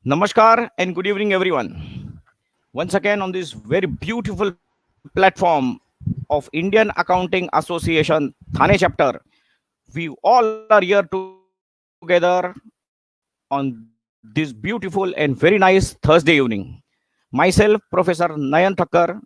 Namaskar and good evening, everyone. Once again, on this very beautiful platform of Indian Accounting Association Thane chapter, we all are here together on this beautiful and very nice Thursday evening. Myself, Professor Nayan Thakkar,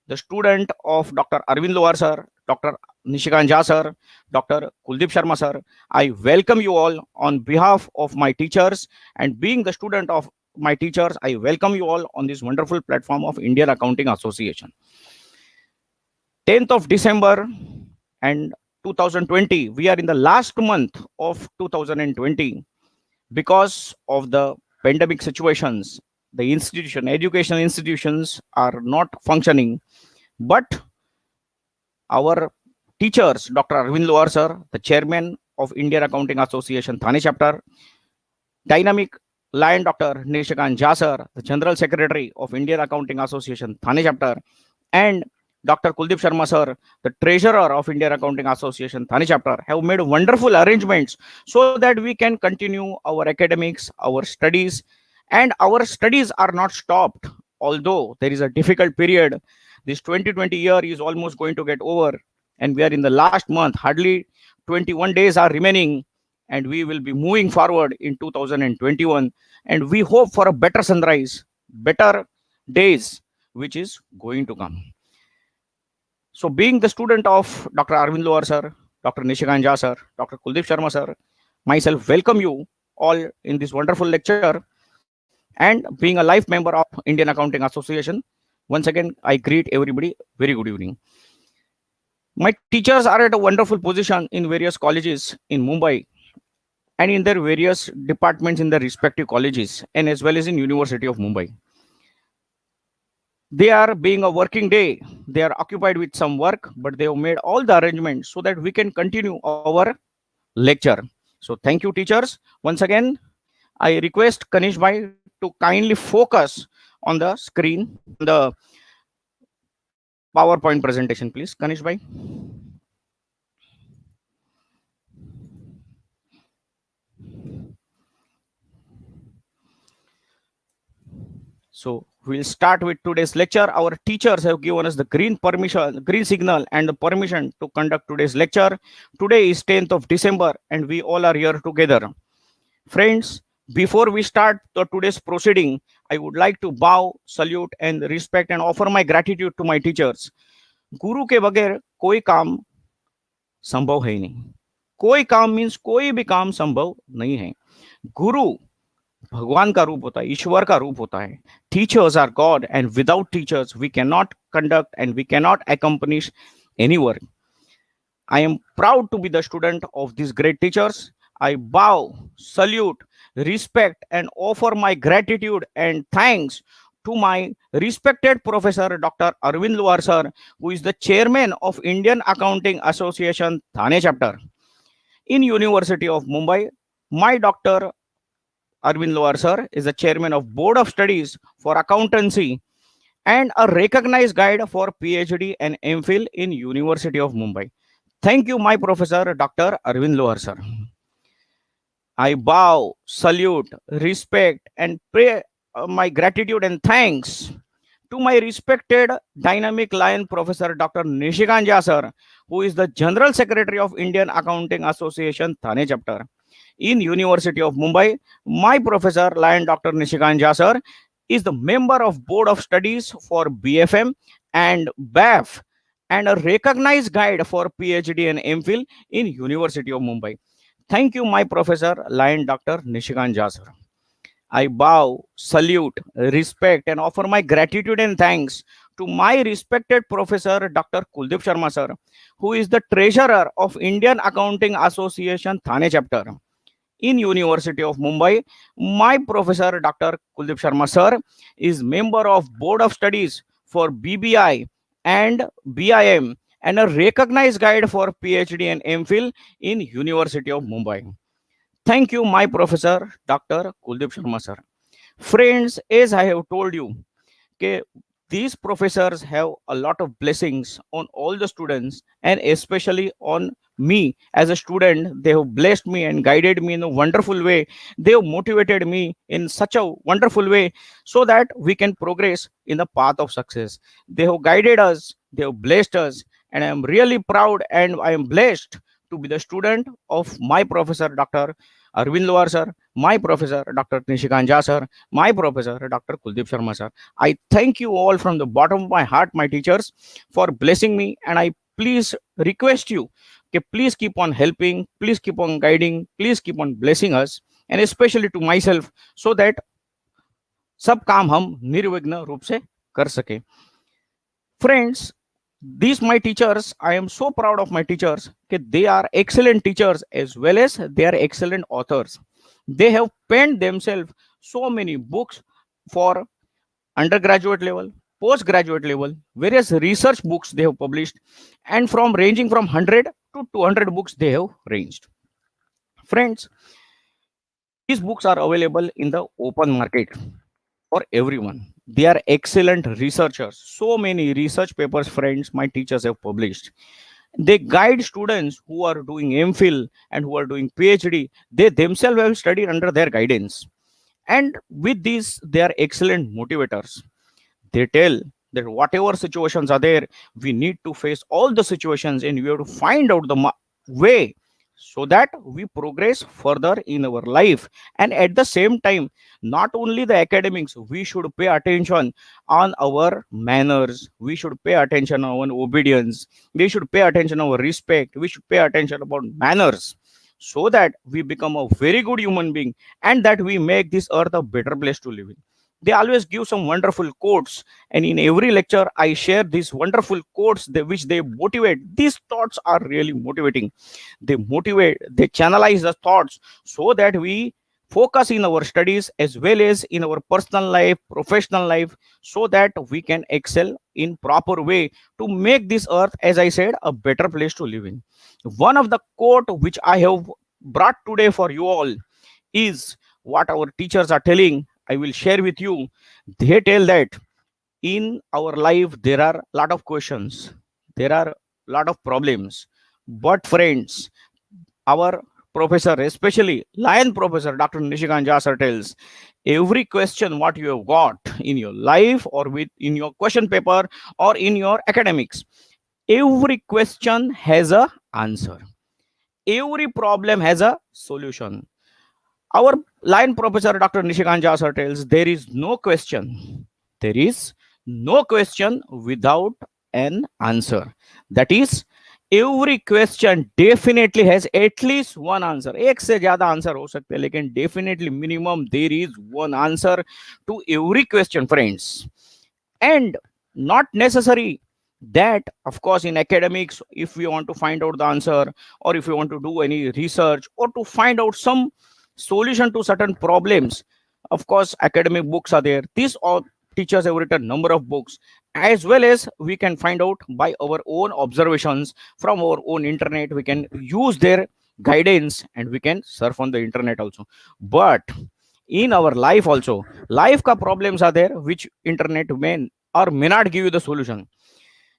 the student of Dr. Arvind Loar sir, Dr. Nishikant Jha sir, Dr. Kuldeep Sharma sir. I welcome you all on behalf of my teachers, and being the student of my teachers, I welcome you all on this wonderful platform of Indian Accounting Association. 10th of December and 2020, we are in the last month of 2020 because of the pandemic situations. The educational institutions are not functioning, but our teachers, Dr. Arvind Loar sir, the chairman of Indian Accounting Association Thane chapter, dynamic lion Dr. Nishikant Jha sir, the general secretary of Indian Accounting Association Thane chapter, and Dr. Kuldeep Sharma sir, the treasurer of Indian Accounting Association Thane chapter, have made wonderful arrangements so that we can continue our academics, our studies, and our studies are not stopped. Although there is a difficult period, this 2020 year is almost going to get over, and we are in the last month. Hardly 21 days are remaining, and we will be moving forward in 2021. And we hope for a better sunrise, better days, which is going to come. So, being the student of Dr. Arvind Loar sir, Dr. Nishikant Jha sir, Dr. Kuldeep Sharma sir, myself welcome you all in this wonderful lecture. And being a life member of Indian Accounting Association, once again I greet everybody. Very good evening. My teachers are at a wonderful position in various colleges in Mumbai and in their various departments in their respective colleges and as well as in University of Mumbai. They are being a working day, they are occupied with some work, but they have made all the arrangements so that we can continue our lecture. So thank you, teachers. Once again, I request Kanish bhai to kindly focus on the screen, on the PowerPoint presentation, please. Kanish bhai. So we'll start with today's lecture. Our teachers have given us the green signal and the permission to conduct today's lecture. Today is 10th of December and we all are here together. Friends, before we start today's proceeding, I would like to bow, salute and respect and offer my gratitude to my teachers. गुरु के बगैर कोई काम संभव है नहीं. कोई काम means कोई भी काम संभव नहीं है. गुरु भगवान का रूप होता है, ईश्वर का रूप होता है. Teachers are God and without teachers we cannot conduct and we cannot accomplish any work. I am proud to be the student of these great teachers. I bow, salute, respect and offer my gratitude and thanks to my respected Professor Dr. Arvind Loar sir, who is the chairman of Indian Accounting Association Thane chapter. In University of Mumbai, my Dr. Arvind Loar sir is the chairman of Board of Studies for Accountancy and a recognized guide for PhD and MPhil in University of Mumbai. Thank you, my Professor Dr. Arvind Loar sir. I bow, salute, respect, and pray my gratitude and thanks to my respected dynamic lion Professor Dr. Nishikant Jha sir, who is the General Secretary of Indian Accounting Association Thane chapter. In University of Mumbai, my Professor Lion Dr. Nishikant Jha sir is the member of Board of Studies for BFM and BAF and a recognized guide for PhD and MPhil in University of Mumbai. Thank you, my Professor Lion Dr. Nishikant Jha sir. I bow, salute, respect, and offer my gratitude and thanks to my respected Professor Dr. Kuldeep Sharma sir, who is the treasurer of Indian Accounting Association Thane chapter. In University of Mumbai, my Professor Dr. Kuldeep Sharma sir is member of Board of Studies for BBI and BIM and a recognized guide for PhD and MPhil in University of Mumbai. Thank you, my Professor Dr. Kuldeep Sharma sir. Friends, as I have told you, okay, these professors have a lot of blessings on all the students and especially on me as a student. They have blessed me and guided me in a wonderful way. They have motivated me in such a wonderful way so that we can progress in the path of success. They have guided us, they have blessed us, and I am really proud and I am blessed to be the student of my professor, Dr. Arvind Loar sir, my professor, Dr. Nishikant Jha sir, my professor, Dr. Kuldeep Sharma sir. I thank you all from the bottom of my heart, my teachers, for blessing me, and I please request you, okay, please keep on helping, please keep on guiding, please keep on blessing us, and especially to myself, so that सब काम हम निर्विघ्न रूप से कर सके. Friends, these my teachers, I am so proud of my teachers, okay, they are excellent teachers as well as they are excellent authors. They have penned themselves so many books for undergraduate level, postgraduate level, various research books they have published, and from ranging from 100 to 200 books they have ranged. Friends, these books are available in the open market for everyone. They are excellent researchers. So many research papers, friends, my teachers have published. They guide students who are doing MPhil and who are doing PhD. They themselves have studied under their guidance. And with this, they are excellent motivators. They tell that whatever situations are there, we need to face all the situations and we have to find out the way so that we progress further in our life. And at the same time, not only the academics, we should pay attention on our manners, we should pay attention on obedience, we should pay attention on our respect, we should pay attention about manners, so that we become a very good human being and that we make this earth a better place to live in. They always give some wonderful quotes, and in every lecture I share these wonderful quotes which they motivate. These thoughts are really motivating. They motivate, they channelize the thoughts so that we focus in our studies as well as in our personal life, professional life, so that we can excel in proper way to make this earth, as I said, a better place to live in. One of the quote which I have brought today for you all is what our teachers are telling. I will share with you. They tell that in our life there are a lot of questions, there are a lot of problems, but friends, our professor, especially Lion Professor Dr. Nishikant Jha sir, tells every question what you have got in your life or with in your question paper or in your academics, every question has a answer. Every problem has a solution. Our line professor Dr. Nishikant Jha sir tells there is no question. There is no question without an answer. That is, every question definitely has at least one answer. एक से ज़्यादा answer हो सकते हैं, लेकिन definitely minimum there is one answer to every question, friends. And not necessary that, of course, in academics, if we want to find out the answer or if we want to do any research or to find out some solution to certain problems, of course academic books are there. These all teachers have written number of books, as well as we can find out by our own observations from our own internet. We can use their guidance and we can surf on the internet also. But in our life also, life ka problems are there which internet may or may not give you the solution.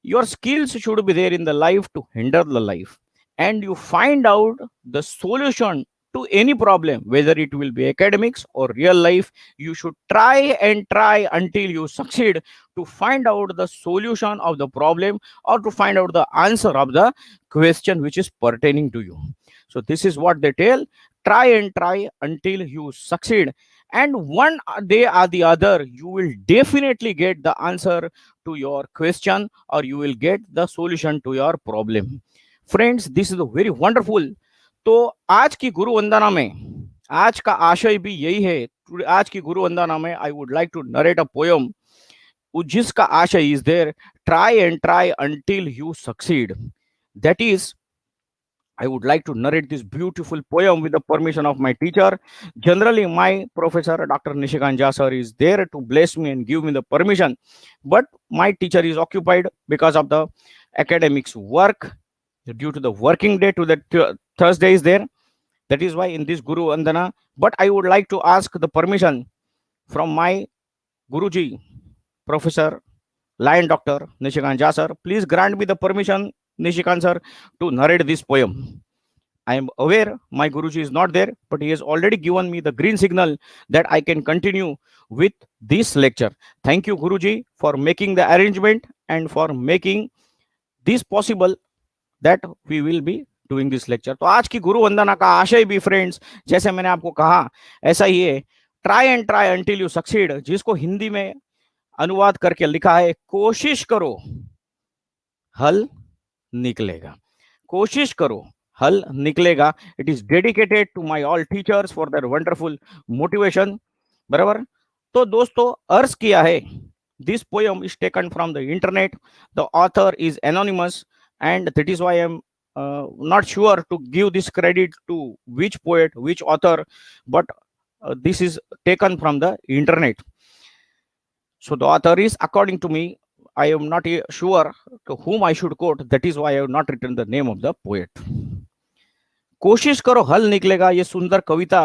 Your skills should be there in the life to handle the life, and you find out the solution to any problem, whether it will be academics or real life. You should try and try until you succeed to find out the solution of the problem or to find out the answer of the question which is pertaining to you. So this is what they tell: try and try until you succeed, and one day or the other you will definitely get the answer to your question or you will get the solution to your problem. Friends, this is a very wonderful. तो आज की गुरु वंदना में आज का आशय भी यही है. आज की गुरु वंदना में I would like to narrate a poem जिसका आशय is there: try and try until you succeed. That is, I would like to narrate this beautiful poem with the permission of my teacher. Generally, my professor, Dr. Nishikant Jha sir, is there to bless me and give me the permission. But my teacher is occupied because of the academics work, due to the working day to the Thursday is there. That is why in this Guru Vandana. But I would like to ask the permission from my Guruji, Professor Lion Dr. Nishikant Jha sir. Please grant me the permission Nishikant sir to narrate this poem. I am aware my Guruji is not there, but he has already given me the green signal that I can continue with this lecture. Thank you, Guruji, for making the arrangement and for making this possible that we will be doing this lecture. तो आज की गुरु वंदना का आशय भी friends, जैसे मैंने आपको कहा ऐसा ही है, try and try until you succeed, जिसको हिंदी में अनुवाद करके लिखा है कोशिश करो हल निकलेगा, कोशिश करो हल निकलेगा. It is dedicated to my all teachers for their wonderful motivation. बराबर. तो दोस्तों अर्ज किया है, this poem is taken from the internet, the author is anonymous and that is why I am not sure to give this credit to which poet, which author, but this is taken from the internet. So the author is, according to me, I am not sure to whom I should quote, that is why I have not written the name of the poet. कोशिश करो हल निकलेगा, ये सुंदर कविता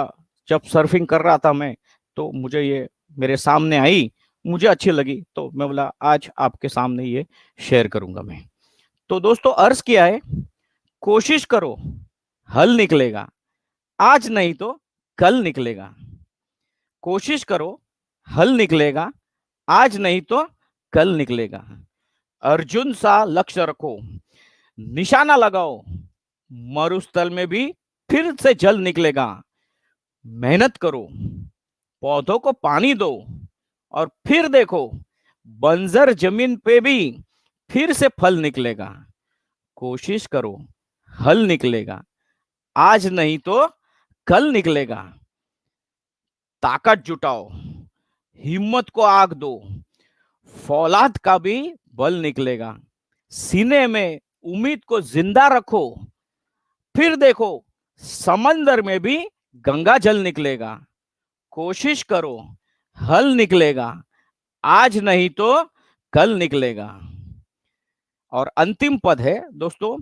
जब surfing कर रहा था मैं, तो मुझे ये मेरे सामने आई, मुझे अच्छी लगी, तो मैं बोला आज आपके सामने ये शेयर करूंगा मैं. तो दोस्तों अर्ज किया है, कोशिश करो हल निकलेगा, आज नहीं तो कल निकलेगा. कोशिश करो हल निकलेगा, आज नहीं तो कल निकलेगा. अर्जुन सा लक्ष्य रखो, निशाना लगाओ, मरुस्थल में भी फिर से जल निकलेगा. मेहनत करो, पौधों को पानी दो, और फिर देखो बंजर जमीन पे भी फिर से फल निकलेगा. कोशिश करो हल निकलेगा, आज नहीं तो कल निकलेगा. ताकत जुटाओ, हिम्मत को आग दो, फौलाद का भी बल निकलेगा. सीने में उम्मीद को जिंदा रखो, फिर देखो समंदर में भी गंगा जल निकलेगा. कोशिश करो हल निकलेगा, आज नहीं तो कल निकलेगा. और अंतिम पद है दोस्तों,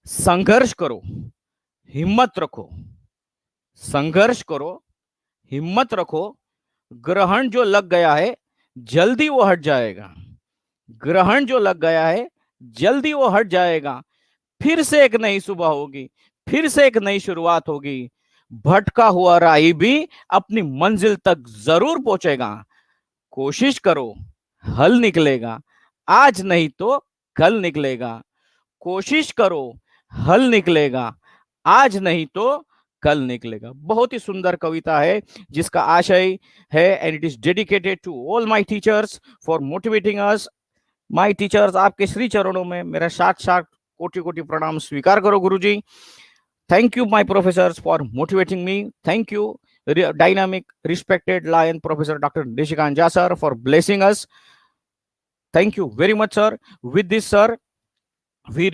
संघर्ष करो हिम्मत रखो, संघर्ष करो हिम्मत रखो, ग्रहण जो लग गया है जल्दी वो हट जाएगा. ग्रहण जो लग गया है जल्दी वो हट जाएगा. फिर से एक नई सुबह होगी, फिर से एक नई शुरुआत होगी. भटका हुआ राही भी अपनी मंजिल तक जरूर पहुंचेगा. कोशिश करो हल निकलेगा, आज नहीं तो कल निकलेगा. कोशिश करो हल निकलेगा, आज नहीं तो कल निकलेगा. बहुत ही सुंदर कविता है जिसका आशय है, and it is dedicated to all my teachers for motivating us. My teachers, आपके श्री चरणों में मेरा साथ साथ कोटि कोटि प्रणाम स्वीकार करो गुरुजी. Thank you, my professors, for motivating me. Thank you, dynamic, respected Lion Professor Dr. Nishikant Jha sir, for blessing us. Thank you very much, sir. With this, sir, we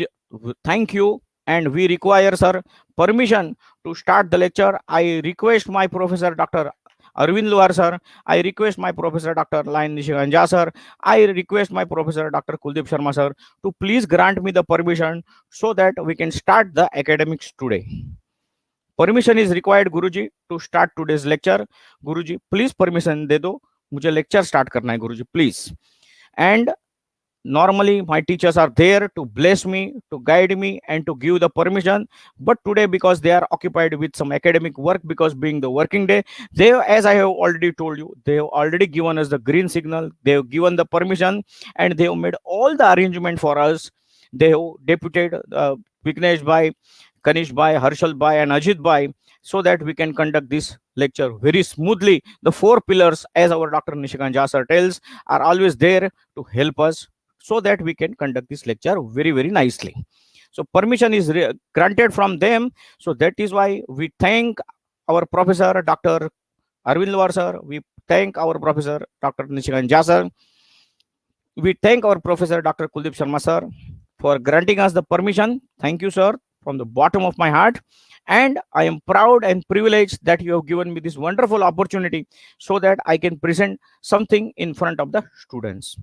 thank you, and we require, sir, permission to start the lecture. I request my Professor Dr. Arvind Luar sir, I request my Professor Dr. Lion Nishikant Jha sir, I request my Professor Dr. Kuldeep Sharma sir to please grant me the permission so that we can start the academics today. Permission is required, Guruji, to start today's lecture. Guruji, please permission दे दो, मुझे lecture start करना है गुरुजी, please. And normally my teachers are there to bless me, to guide me, and to give the permission, but today because they are occupied with some academic work, because being the working day, they, as I have already told you, they have already given us the green signal, they have given the permission, and they have made all the arrangement for us. They have deputed Vignesh Bhai, Kanish Bhai, Harshal Bhai, and Ajit Bhai, so that we can conduct this lecture very smoothly. The four pillars, as our Dr. Nishikant Jha sir tells, are always there to help us, so that we can conduct this lecture very, very nicely. So permission is granted from them. So that is why we thank our Professor Dr. Arvind Luar sir. We thank our Professor Dr. Nishikant Jha sir. We thank our Professor Dr. Kuldeep Sharma sir for granting us the permission. Thank you, sir, from the bottom of my heart. And I am proud and privileged that you have given me this wonderful opportunity so that I can present something in front of the students.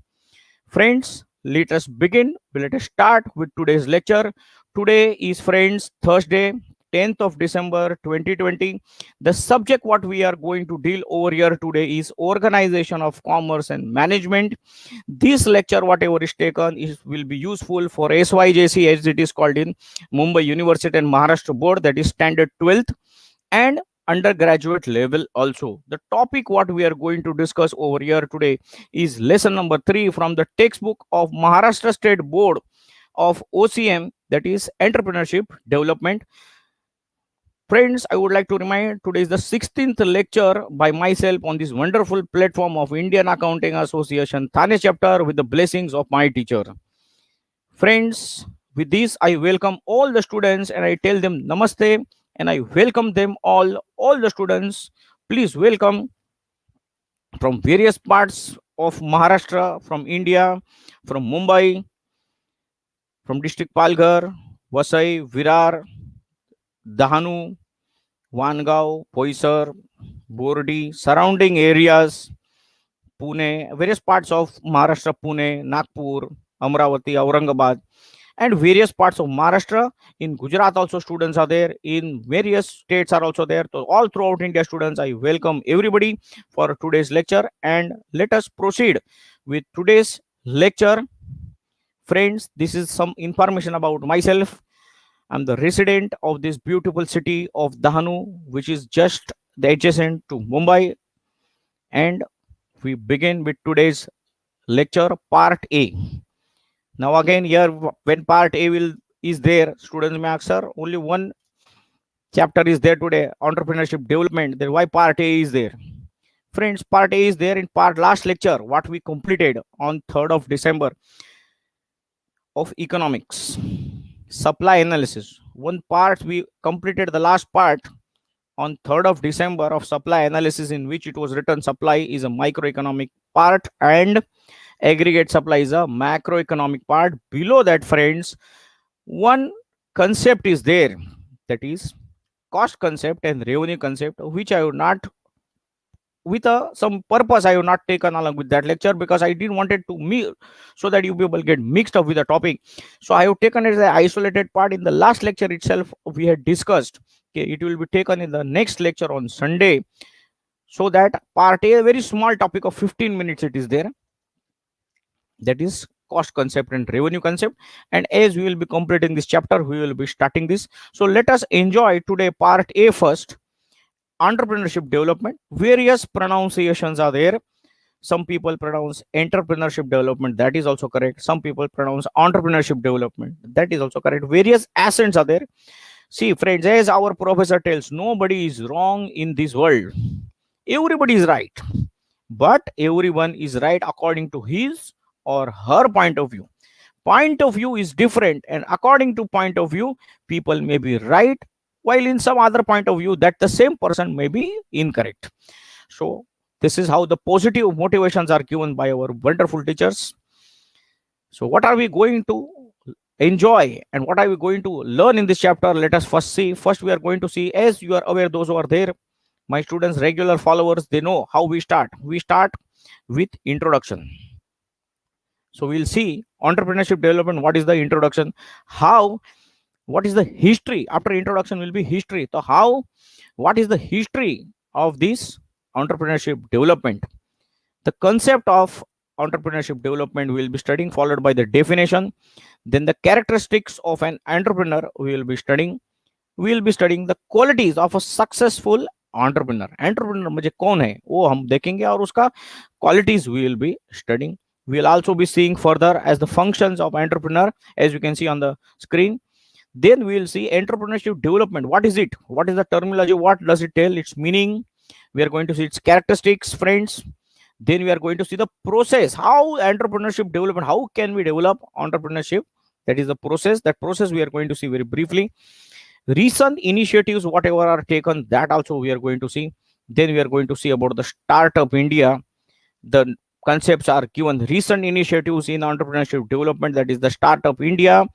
Friends, let us begin. Let us start with today's lecture. Today is, friends, Thursday, 10th of December 2020. The subject what we are going to deal over here today is organization of commerce and management. This lecture, whatever is taken, is will be useful for SYJC as it is called in Mumbai University and Maharashtra Board, that is standard 12th, and undergraduate level also. The topic what we are going to discuss over here today is lesson number 3 from the textbook of Maharashtra State Board of OCM, that is entrepreneurship development. Friends, I would like to remind today is the 16th lecture by myself on this wonderful platform of Indian Accounting Association Thane chapter with the blessings of my teacher. Friends, with this I welcome all the students and I tell them namaste, and I welcome them all the students. Please welcome from various parts of Maharashtra, from India, from Mumbai, from district Palghar, Vasai, Virar, Dahanu, Wangaon, Poisar, Bordi, surrounding areas, Pune, various parts of Maharashtra, Pune, Nagpur, Amravati, Aurangabad, and various parts of Maharashtra. In Gujarat also students are there. In various states are also there. So all throughout India students, I welcome everybody for today's lecture, and let us proceed with today's lecture. Friends, this is some information about myself. I'm the resident of this beautiful city of Dahanu, which is just the adjacent to Mumbai. And we begin with today's lecture, part A. Now again, here when part A will is there, students may ask, sir, only one chapter is there today, entrepreneurship development. Then why part A is there? Friends, part A is there in part last lecture, what we completed on 3rd of December of economics. Supply analysis. One part we completed the last part on 3rd of December of supply analysis, in which it was written supply is a microeconomic part and aggregate supply is a macroeconomic part. Below that, friends, one concept is there, that is cost concept and revenue concept, which I would not, with some purpose, I have not taken along with that lecture because I didn't want it to me so that you people get mixed up with the topic. So I have taken it as an isolated part. In the last lecture itself, we had discussed. Okay, it will be taken in the next lecture on Sunday. So that part A, a very small topic of 15 minutes, it is there. That is cost concept and revenue concept. And as we will be completing this chapter, we will be starting this. So let us enjoy today part A first. Entrepreneurship development. Various pronunciations are there. Some people pronounce entrepreneurship development, that is also correct. Some people pronounce entrepreneurship development, that is also correct. Various accents are there. See, friends, as our professor tells, nobody is wrong in this world. Everybody is right, but everyone is right according to his or her point of view. Point of view is different, and according to point of view, people may be right, while in some other point of view that the same person may be incorrect. So this is how the positive motivations are given by our wonderful teachers. So what are we going to enjoy and what are we going to learn in this chapter? Let us first see. First we are going to see, as you are aware, those who are there, my students, regular followers, they know how we start. We start with introduction. So we'll see entrepreneurship development, what is the introduction, how, what is the history. After introduction will be history. So how, what is the history of this entrepreneurship development? The concept of entrepreneurship development we will be studying, followed by the definition. Then the characteristics of an entrepreneur we will be studying. We will be studying the qualities of a successful entrepreneur. Entrepreneur मुझे कौन है वो हम देखेंगे और उसका qualities we will be studying. We will also be seeing further as the functions of entrepreneur, as you can see on the screen. Then we will see entrepreneurship development. What is it? What is the terminology? What does it tell? Its meaning. We are going to see its characteristics, friends. Then we are going to see the process. How entrepreneurship development, how can we develop entrepreneurship? That is the process. That process we are going to see very briefly. Recent initiatives, whatever are taken, that also we are going to see. Then we are going to see about the Startup India. The concepts are given. Recent initiatives in entrepreneurship development, that is the Startup India,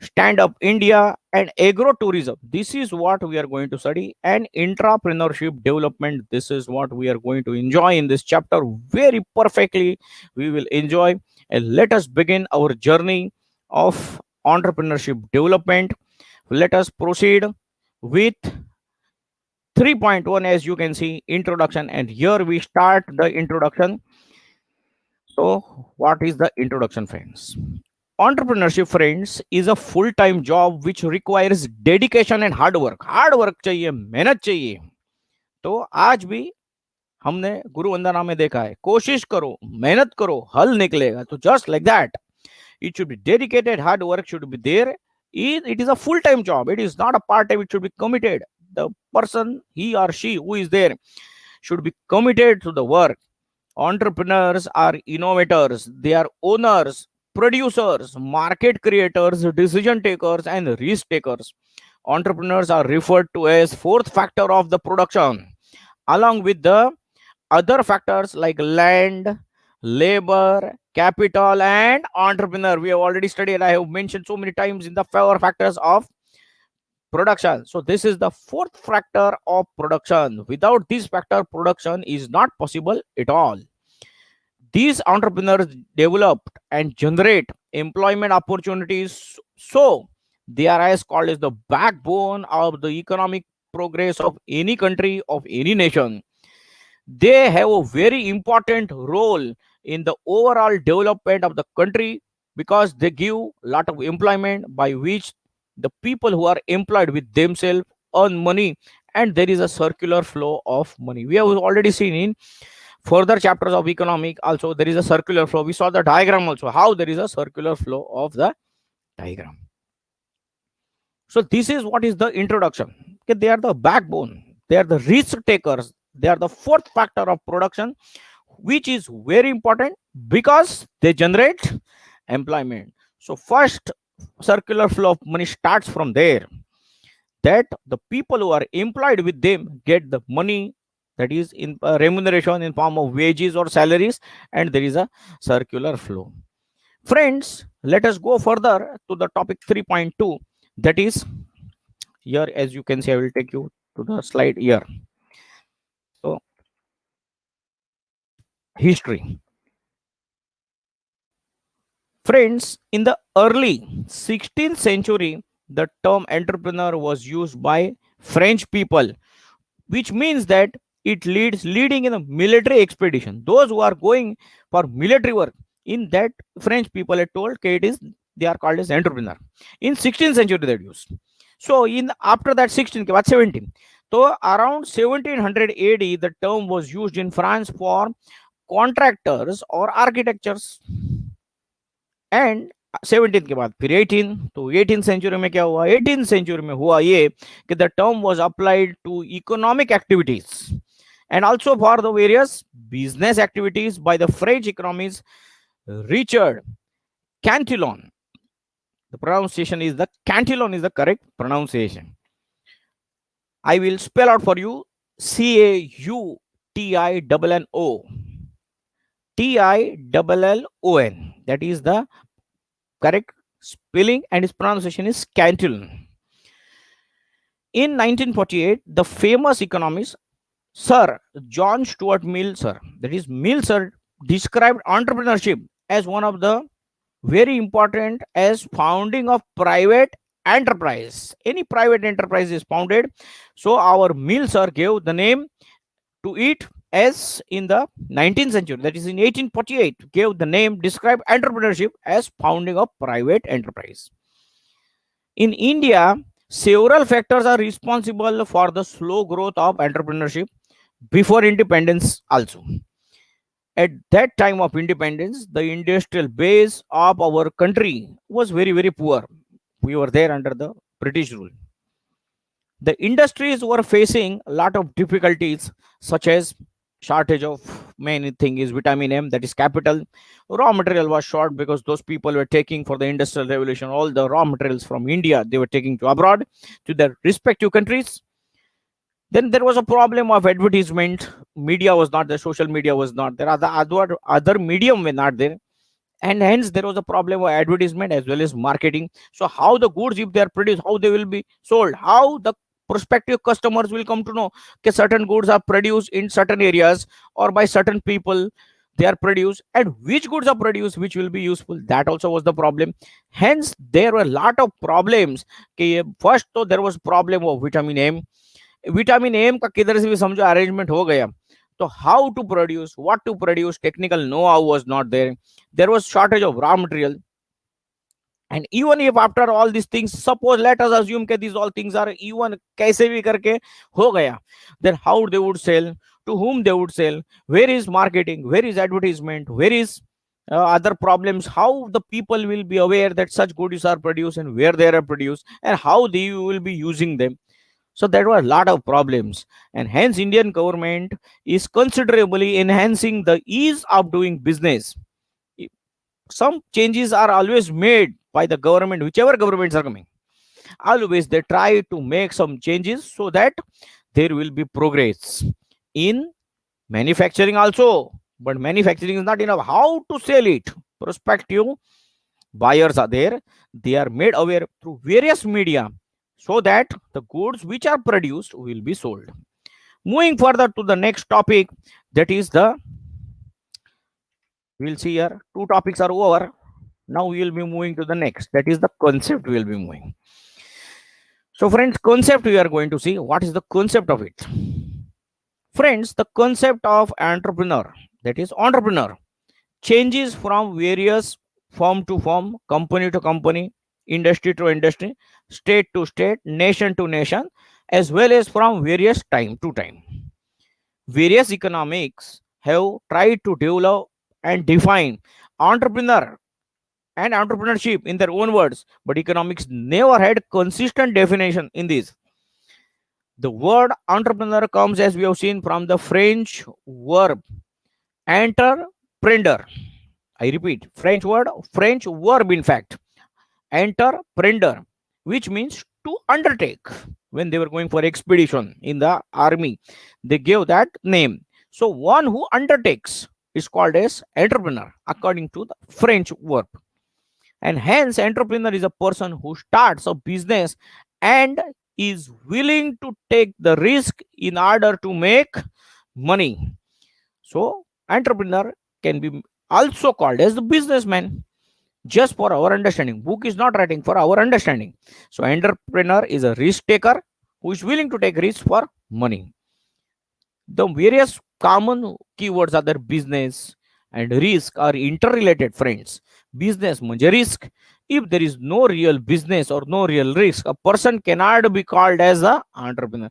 Stand Up India, and agro-tourism. This is what we are going to study. And entrepreneurship development, this is what we are going to enjoy in this chapter very perfectly. We will enjoy. And let us begin our journey of entrepreneurship development. Let us proceed. with 3.1, as you can see, introduction. And here we start the introduction. So, what is the introduction, friends? Entrepreneurship, friends, is a full-time job which requires dedication and hard work. Hard work चाहिए, मेहनत चाहिए. तो आज भी हमने गुरु वंदना में देखा है, कोशिश करो, मेहनत करो, हल निकलेगा. तो just like that, it should be dedicated, hard work should be there. It is a full-time job. It is not a part-time. It should be committed. The person, he or she who is there, should be committed to the work. Entrepreneurs are innovators. They are owners, producers, market creators, decision takers, and risk takers. Entrepreneurs are referred to as fourth factor of the production, along with the other factors like land, labor, capital, and entrepreneur. We have already studied. I have mentioned so many times in the four factors of production. So this is the fourth factor of production. Without this factor, production is not possible at all. These entrepreneurs developed and generate employment opportunities, so they are as called as the backbone of the economic progress of any country, of any nation. They have a very important role in the overall development of the country because they give a lot of employment by which the people who are employed with themselves earn money, and there is a circular flow of money. We have already seen in further chapters of economic also there is a circular flow. We saw the diagram also, how there is a circular flow of the diagram. So this is what is the introduction. Okay, they are the backbone, they are the risk takers, they are the fourth factor of production, which is very important because they generate employment. So first circular flow of money starts from there, that the people who are employed with them get the money, that is in remuneration in form of wages or salaries, and there is a circular flow. Friends, let us go further to the topic 3.2, that is here. As you can see, I will take you to the slide here. So history. Friends, in the early 16th century, the term entrepreneur was used by French people, which means that it leading in a military expedition. Those who are going for military work, in that French people are told okay, it is they are called as entrepreneur. In 16th century they used. So in after that 16 ke baad 17. So around 1700 AD the term was used in France for contractors or architectures. And 17 के बाद फिर 18, तो 18 century में क्या हुआ, 18 century में हुआ ये कि the term was applied to economic activities and also for the various business activities by the French economist Richard Cantillon. The pronunciation is the Cantillon is the correct pronunciation. I will spell out for you: CAUTINNO. TILLON. That is the correct spelling, and its pronunciation is Cantillon. In 1948, the famous economist Sir John Stuart Mill, sir, that is Mill, sir, described entrepreneurship as one of the very important as founding of private enterprise. Any private enterprise is founded. So our Mill, sir, gave the name to it as in the 19th century, that is in 1848, gave the name, described entrepreneurship as founding of private enterprise. In India, several factors are responsible for the slow growth of entrepreneurship before independence also. At that time of independence, the industrial base of our country was very, very poor. We were there under the British rule. The industries were facing a lot of difficulties, such as shortage of main thing is vitamin M, that is capital. Raw material was short because those people were taking for the industrial revolution all the raw materials from India, they were taking to abroad to their respective countries. Then there was a problem of advertisement. Media was not there, social media was not there, other medium were not there, and hence there was a problem of advertisement as well as marketing. So how the goods, if they are produced, how they will be sold, how the prospective customers will come to know that certain goods are produced in certain areas or by certain people, they are produced and which goods are produced which will be useful, that also was the problem. Hence there were a lot of problems. First तो there was problem of vitamin M. Vitamin M का किधर से भी समझो arrangement हो गया, तो how to produce, what to produce, technical know how was not there, there was shortage of raw material. And even if after all these things, suppose let us assume that these all things are even कैसे भी करके हो गया, then how they would sell, to whom they would sell, where is marketing, where is advertisement, where is other problems, how the people will be aware that such goods are produced and where they are produced and how they will be using them. So there were a lot of problems, and hence Indian government is considerably enhancing the ease of doing business. Some changes are always made by the government, whichever governments are coming. Always they try to make some changes so that there will be progress in manufacturing also. But manufacturing is not enough. How to sell it? Prospective buyers are there. They are made aware through various media so that the goods which are produced will be sold. Moving further to the next topic, that is the, we'll see here, two topics are over. Now we will be moving to the next, that is the concept we will be moving. So friends, concept we are going to see. What is the concept of it? Friends, the concept of entrepreneur, that is entrepreneur, changes from various form to form, company to company, industry to industry, state to state, nation to nation, as well as from various time to time. Various economics have tried to develop and define entrepreneur and entrepreneurship in their own words, but economics never had consistent definition in this. The word entrepreneur comes, as we have seen, from the French verb entreprendre. I repeat, French verb, in fact, entreprendre, which means to undertake. When they were going for expedition in the army, they gave that name. So one who undertakes is called as entrepreneur according to the French verb. And hence entrepreneur is a person who starts a business and is willing to take the risk in order to make money. So entrepreneur can be also called as the businessman. Just for our understanding, book is not writing, for our understanding. So entrepreneur is a risk taker who is willing to take risk for money. The various common keywords are there. Business and risk are interrelated, friends. Business म्हणजे risk. If there is no real business or no real risk, a person cannot be called as a entrepreneur.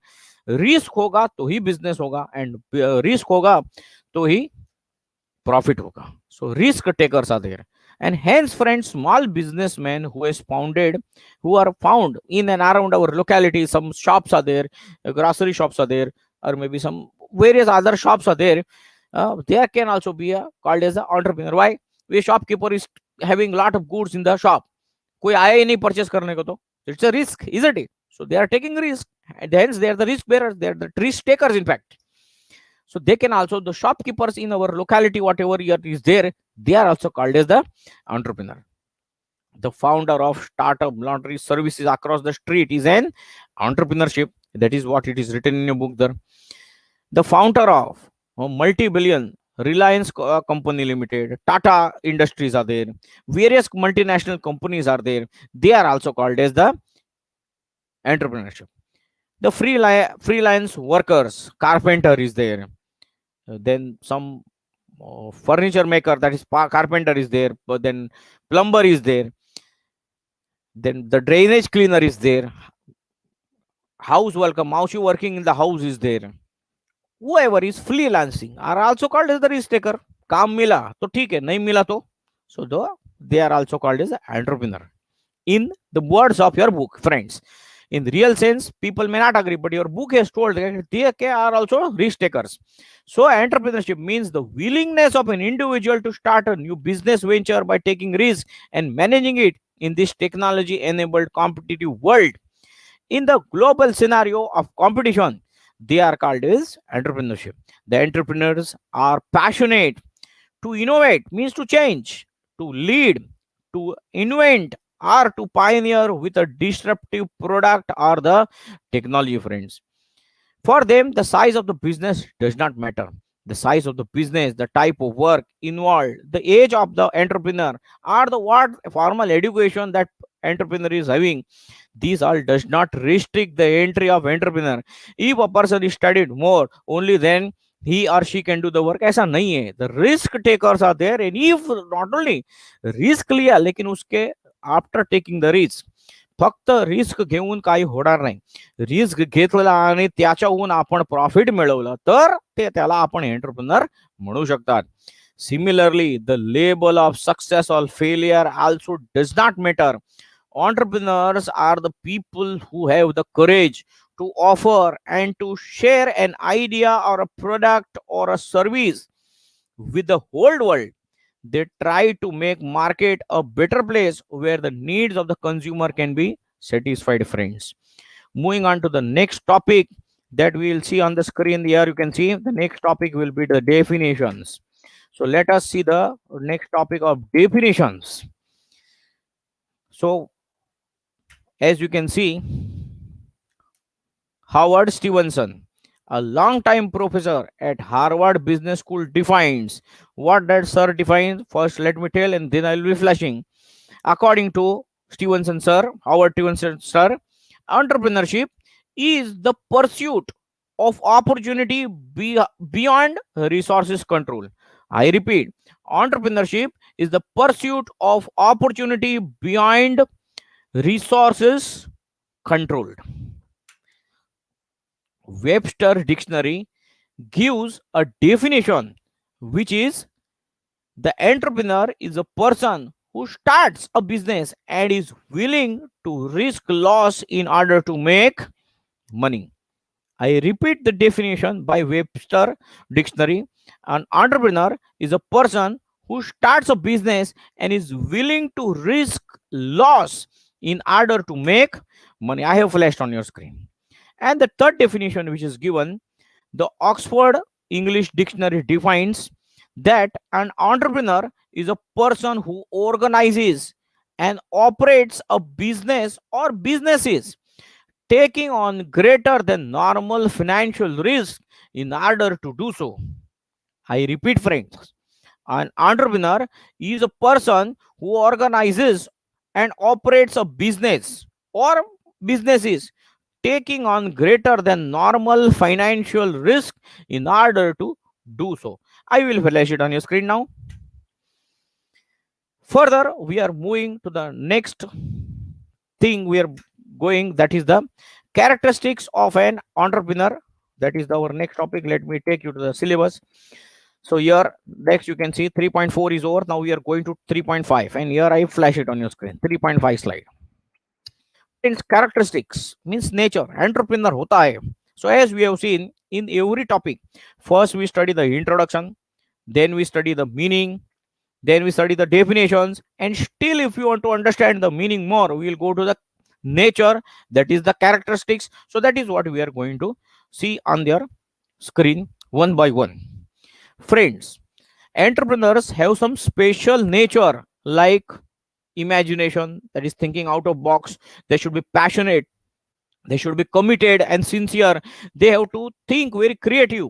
Risk होगा तो ही business होगा, and risk होगा तो ही profit hoga. So risk takers are there. And hence, friends, small businessmen who are found in and around our locality, some shops are there, grocery shops are there, or maybe some various other shops are there. There can also be called as an entrepreneur. Why? A shopkeeper is having lot of goods in the shop. कोई आया ही नहीं purchase करने को, तो it's a risk, isn't it? So they are taking risk, and hence they are the risk bearers. They are the risk takers, in fact. So they can also, the shopkeepers in our locality, whatever is there, they are also called as the entrepreneur. The founder of startup laundry services across the street is an entrepreneurship. That is what it is written in a book there. The founder of multi-billion Reliance Company Limited, Tata Industries are there, various multinational companies are there. They are also called as the entrepreneurship. The freelance workers, carpenter is there. Then some furniture maker, that is carpenter, is there. But then plumber is there. Then the drainage cleaner is there. House working in the house is there. Whoever is freelancing are also called as the risk taker. काम मिला तो ठीक है, नहीं मिला तो, so they are also called as entrepreneur. In the words of your book, friends, in the real sense, people may not agree, but your book has told that they are also risk takers. So entrepreneurship means the willingness of an individual to start a new business venture by taking risk and managing it in this technology enabled competitive world. In the global scenario of competition, they are called as entrepreneurship. The entrepreneurs are passionate to innovate, means to change, to lead, to invent, or to pioneer with a disruptive product or the technology, friends. For them, the size of the business does not matter. The size of the business, the type of work involved, the age of the entrepreneur, or the what formal education that entrepreneur is having, these all does not restrict the entry of entrepreneur. If a person is studied more, only then he or she can do the work. ऐसा नहीं है. The risk takers are there, and if not only risk लिया लेकिन उसके after taking the risk फक्त risk घेऊन काही होणार नाही. रिस्क घेतला आणि त्याच्याहून आपण प्रॉफिट मिळवलं तर ते त्याला आपण एंटरप्रेनर म्हणू शकतात. Similarly, the label of success or failure also does not matter. Entrepreneurs are the people who have the courage to offer and to share an idea or a product or a service with the whole world. They try to make market a better place where the needs of the consumer can be satisfied, friends. Moving on to the next topic that we will see on the screen here, you can see the next topic will be the definitions. So let us see the next topic of definitions. So as you can see, Howard Stevenson, a long-time professor at Harvard Business School, defines what that sir defines. First, let me tell, and then I will be flashing. According to Stevenson sir, Howard Stevenson sir, entrepreneurship is the pursuit of opportunity beyond resources control. I repeat, entrepreneurship is the pursuit of opportunity beyond resources controlled. Webster Dictionary gives a definition, which is the entrepreneur is a person who starts a business and is willing to risk loss in order to make money. I repeat the definition by Webster Dictionary. An entrepreneur is a person who starts a business and is willing to risk loss in order to make money. I have flashed on your screen. And the third definition, which is given, the Oxford English Dictionary defines that an entrepreneur is a person who organizes and operates a business or businesses, taking on greater than normal financial risk in order to do so. I repeat, friends, an entrepreneur is a person who organizes and operates a business or businesses, taking on greater than normal financial risk in order to do so. I will flash it on your screen now. Further, we are moving to the next thing we are going, that is the characteristics of an entrepreneur. That is our next topic. Let me take you to the syllabus. So here next you can see 3.4 is over. Now we are going to 3.5, and here I flash it on your screen. 3.5 slide. Its characteristics means nature. Entrepreneur hota hai. So as we have seen in every topic, first we study the introduction, then we study the meaning, then we study the definitions, and still if you want to understand the meaning more, we will go to the nature, that is the characteristics. So that is what we are going to see on their screen one by one. Friends, entrepreneurs have some special nature like imagination, that is thinking out of box. They should be passionate, they should be committed and sincere. They have to think very creative,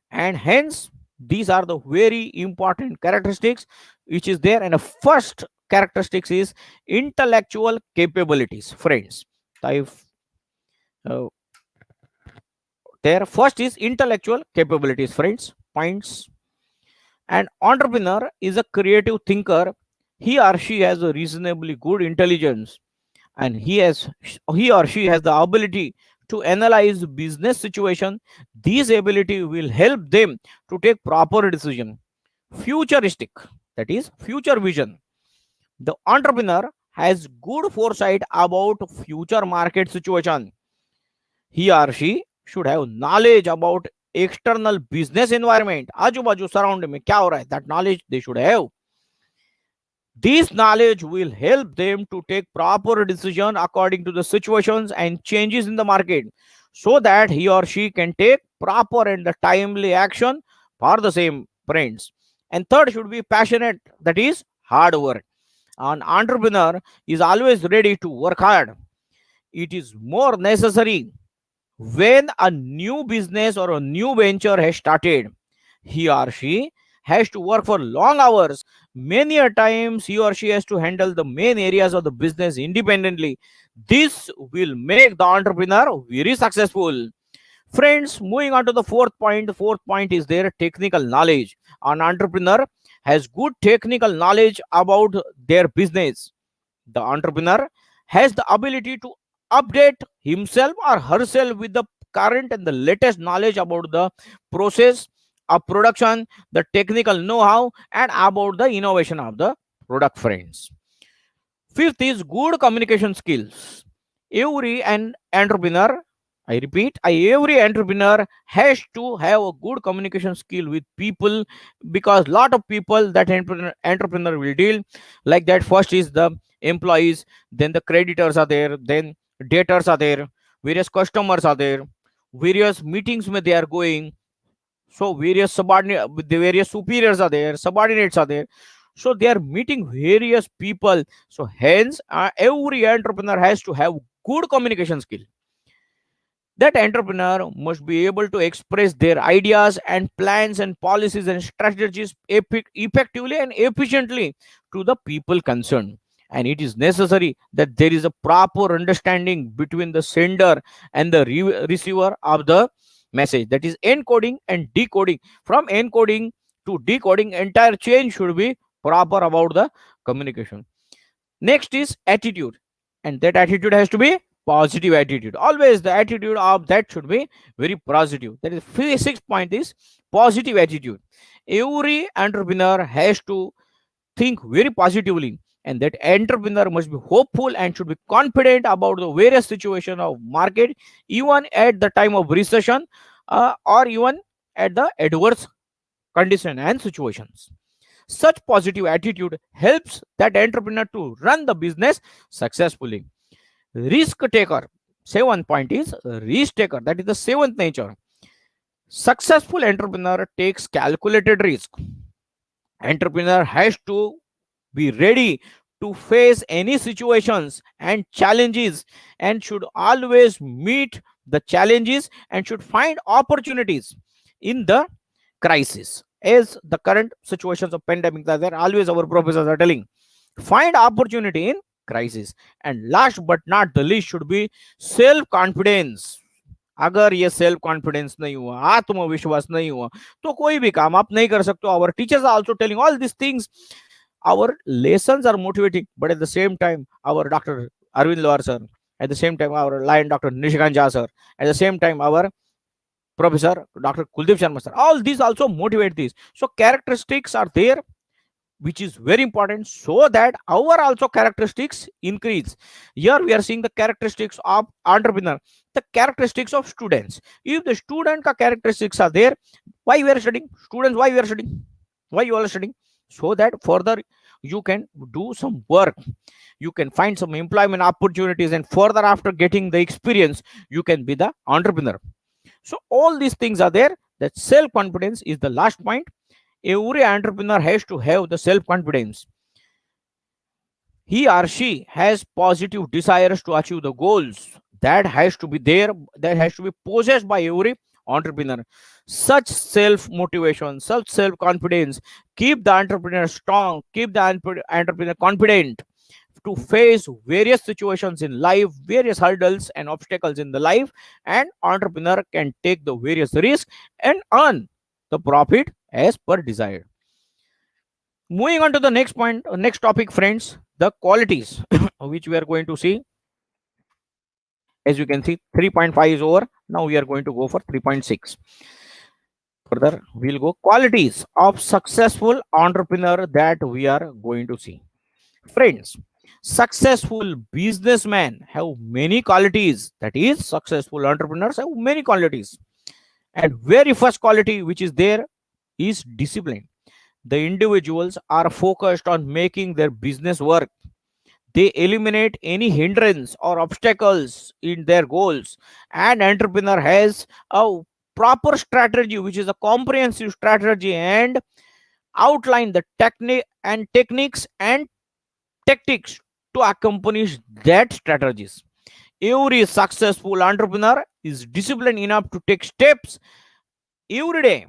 and hence these are the very important characteristics which is there. And the first characteristics is intellectual capabilities, friends. I've, uh, there first is intellectual capabilities, friends. Points. An entrepreneur is a creative thinker. He or she has a reasonably good intelligence, and he or she has the ability to analyze business situation. This ability will help them to take proper decision. Futuristic, that is future vision. The entrepreneur has good foresight about future market situation. He or she should have knowledge about external business environment, आजू बाजू surround में क्या हो रहा है, that knowledge they should have. This knowledge will help them to take proper decision according to the situations and changes in the market, so that he or she can take proper and the timely action for the same, friends. And third should be passionate, that is hard work. An entrepreneur is always ready to work hard. It is more necessary when a new business or a new venture has started. He or she has to work for long hours. Many a times he or she has to handle the main areas of the business independently. This will make the entrepreneur very successful. Friends, moving on to the fourth point. The fourth point is their technical knowledge. An entrepreneur has good technical knowledge about their business. The entrepreneur has the ability to update himself or herself with the current and the latest knowledge about the process of production, the technical know-how, and about the innovation of the product. Friends, fifth is good communication skills. Every an entrepreneur, I repeat, every entrepreneur has to have a good communication skill with people, because lot of people that entrepreneur will deal like that. First is the employees, then the creditors are there, then debtors are there, various customers are there, various meetings where they are going. So various subordinate, the various superiors are there, subordinates are there. So they are meeting various people. So hence, every entrepreneur has to have good communication skill. That entrepreneur must be able to express their ideas and plans and policies and strategies effectively and efficiently to the people concerned. And it is necessary that there is a proper understanding between the sender and the receiver of the message, that is encoding and decoding. From encoding to decoding, entire chain should be proper about the communication. Next is attitude, and that attitude has to be positive attitude. Always the attitude of that should be very positive. That is sixth point is positive attitude. Every entrepreneur has to think very positively, and that entrepreneur must be hopeful and should be confident about the various situation of market, even at the time of recession, or even at the adverse condition and situations. Such positive attitude helps that entrepreneur to run the business successfully. Risk taker. Seventh point is risk taker. That is the seventh nature. Successful entrepreneur takes calculated risk. Entrepreneur has to be ready to face any situations and challenges, and should always meet the challenges and should find opportunities in the crisis. As the current situations of pandemic that are always our professors are telling, find opportunity in crisis. And last but not the least should be self confidence. अगर ये self confidence नहीं हुआ, आत्मविश्वास नहीं हुआ, तो कोई भी काम आप नहीं कर सकते. Our teachers are also telling all these things. Our lessons are motivating, but at the same time, our Dr. Arvind Loar sir, at the same time, our lion Dr. Nishikant Jha sir, at the same time, our Professor Dr. Kuldeep Sharma sir, all these also motivate these. So characteristics are there, which is very important, so that our also characteristics increase. Here we are seeing the characteristics of entrepreneur, the characteristics of students. If the student ka characteristics are there, why we are studying? Students, why we are studying? Why you all are studying? So that further you can do some work, you can find some employment opportunities, and further after getting the experience, you can be the entrepreneur. So all these things are there. That self confidence is the last point. Every entrepreneur has to have the self confidence. He or she has positive desires to achieve the goals. That has to be there, that has to be possessed by every entrepreneur. Such self motivation, such self confidence keep the entrepreneur strong, keep the entrepreneur confident to face various situations in life, various hurdles and obstacles in the life, and entrepreneur can take the various risks and earn the profit as per desired. Moving on to the next point, next topic, friends, the qualities which we are going to see. As you can see, 3.5 is over. Now we are going to go for 3.6. Further, we'll go qualities of successful entrepreneur that we are going to see. Friends, successful businessmen have many qualities. That is, successful entrepreneurs have many qualities. And very first quality which is there is discipline. The individuals are focused on making their business work. They eliminate any hindrance or obstacles in their goals. And entrepreneur has a proper strategy, which is a comprehensive strategy, and outline the techniques and tactics to accomplish that strategies. Every successful entrepreneur is disciplined enough to take steps every day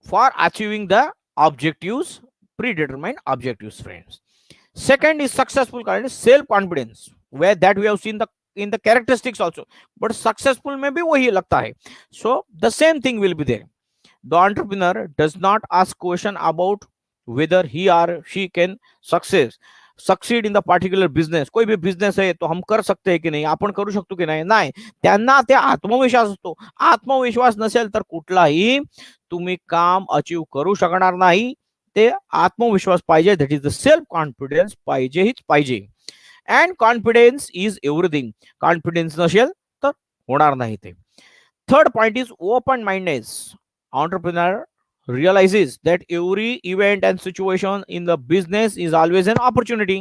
for achieving the objectives, predetermined objectives, friends. Second is successful kind self confidence, where that we have seen the in the characteristics also, but successful may be wahi lagta hai. So the same thing will be there. The entrepreneur does not ask question about whether he or she can succeed in the particular business. कोई भी business आहे तो हम कर सकते हैं की नाही, आपण करू शकतो की नाही. नाही, त्यांना ते आत्मविश्वास असतो. आत्मविश्वास नसेल तर कुठलाही तुम्ही काम अचीव करू शकणार नाही. ते आत्मविश्वास पाहिजे, that is the self confidence पाहिजेच पाहिजे. And confidence is everything. Confidence नसेल तर होणार नाही ते. Third point is open mindness. Entrepreneur realizes that every event and situation in the business is always an opportunity.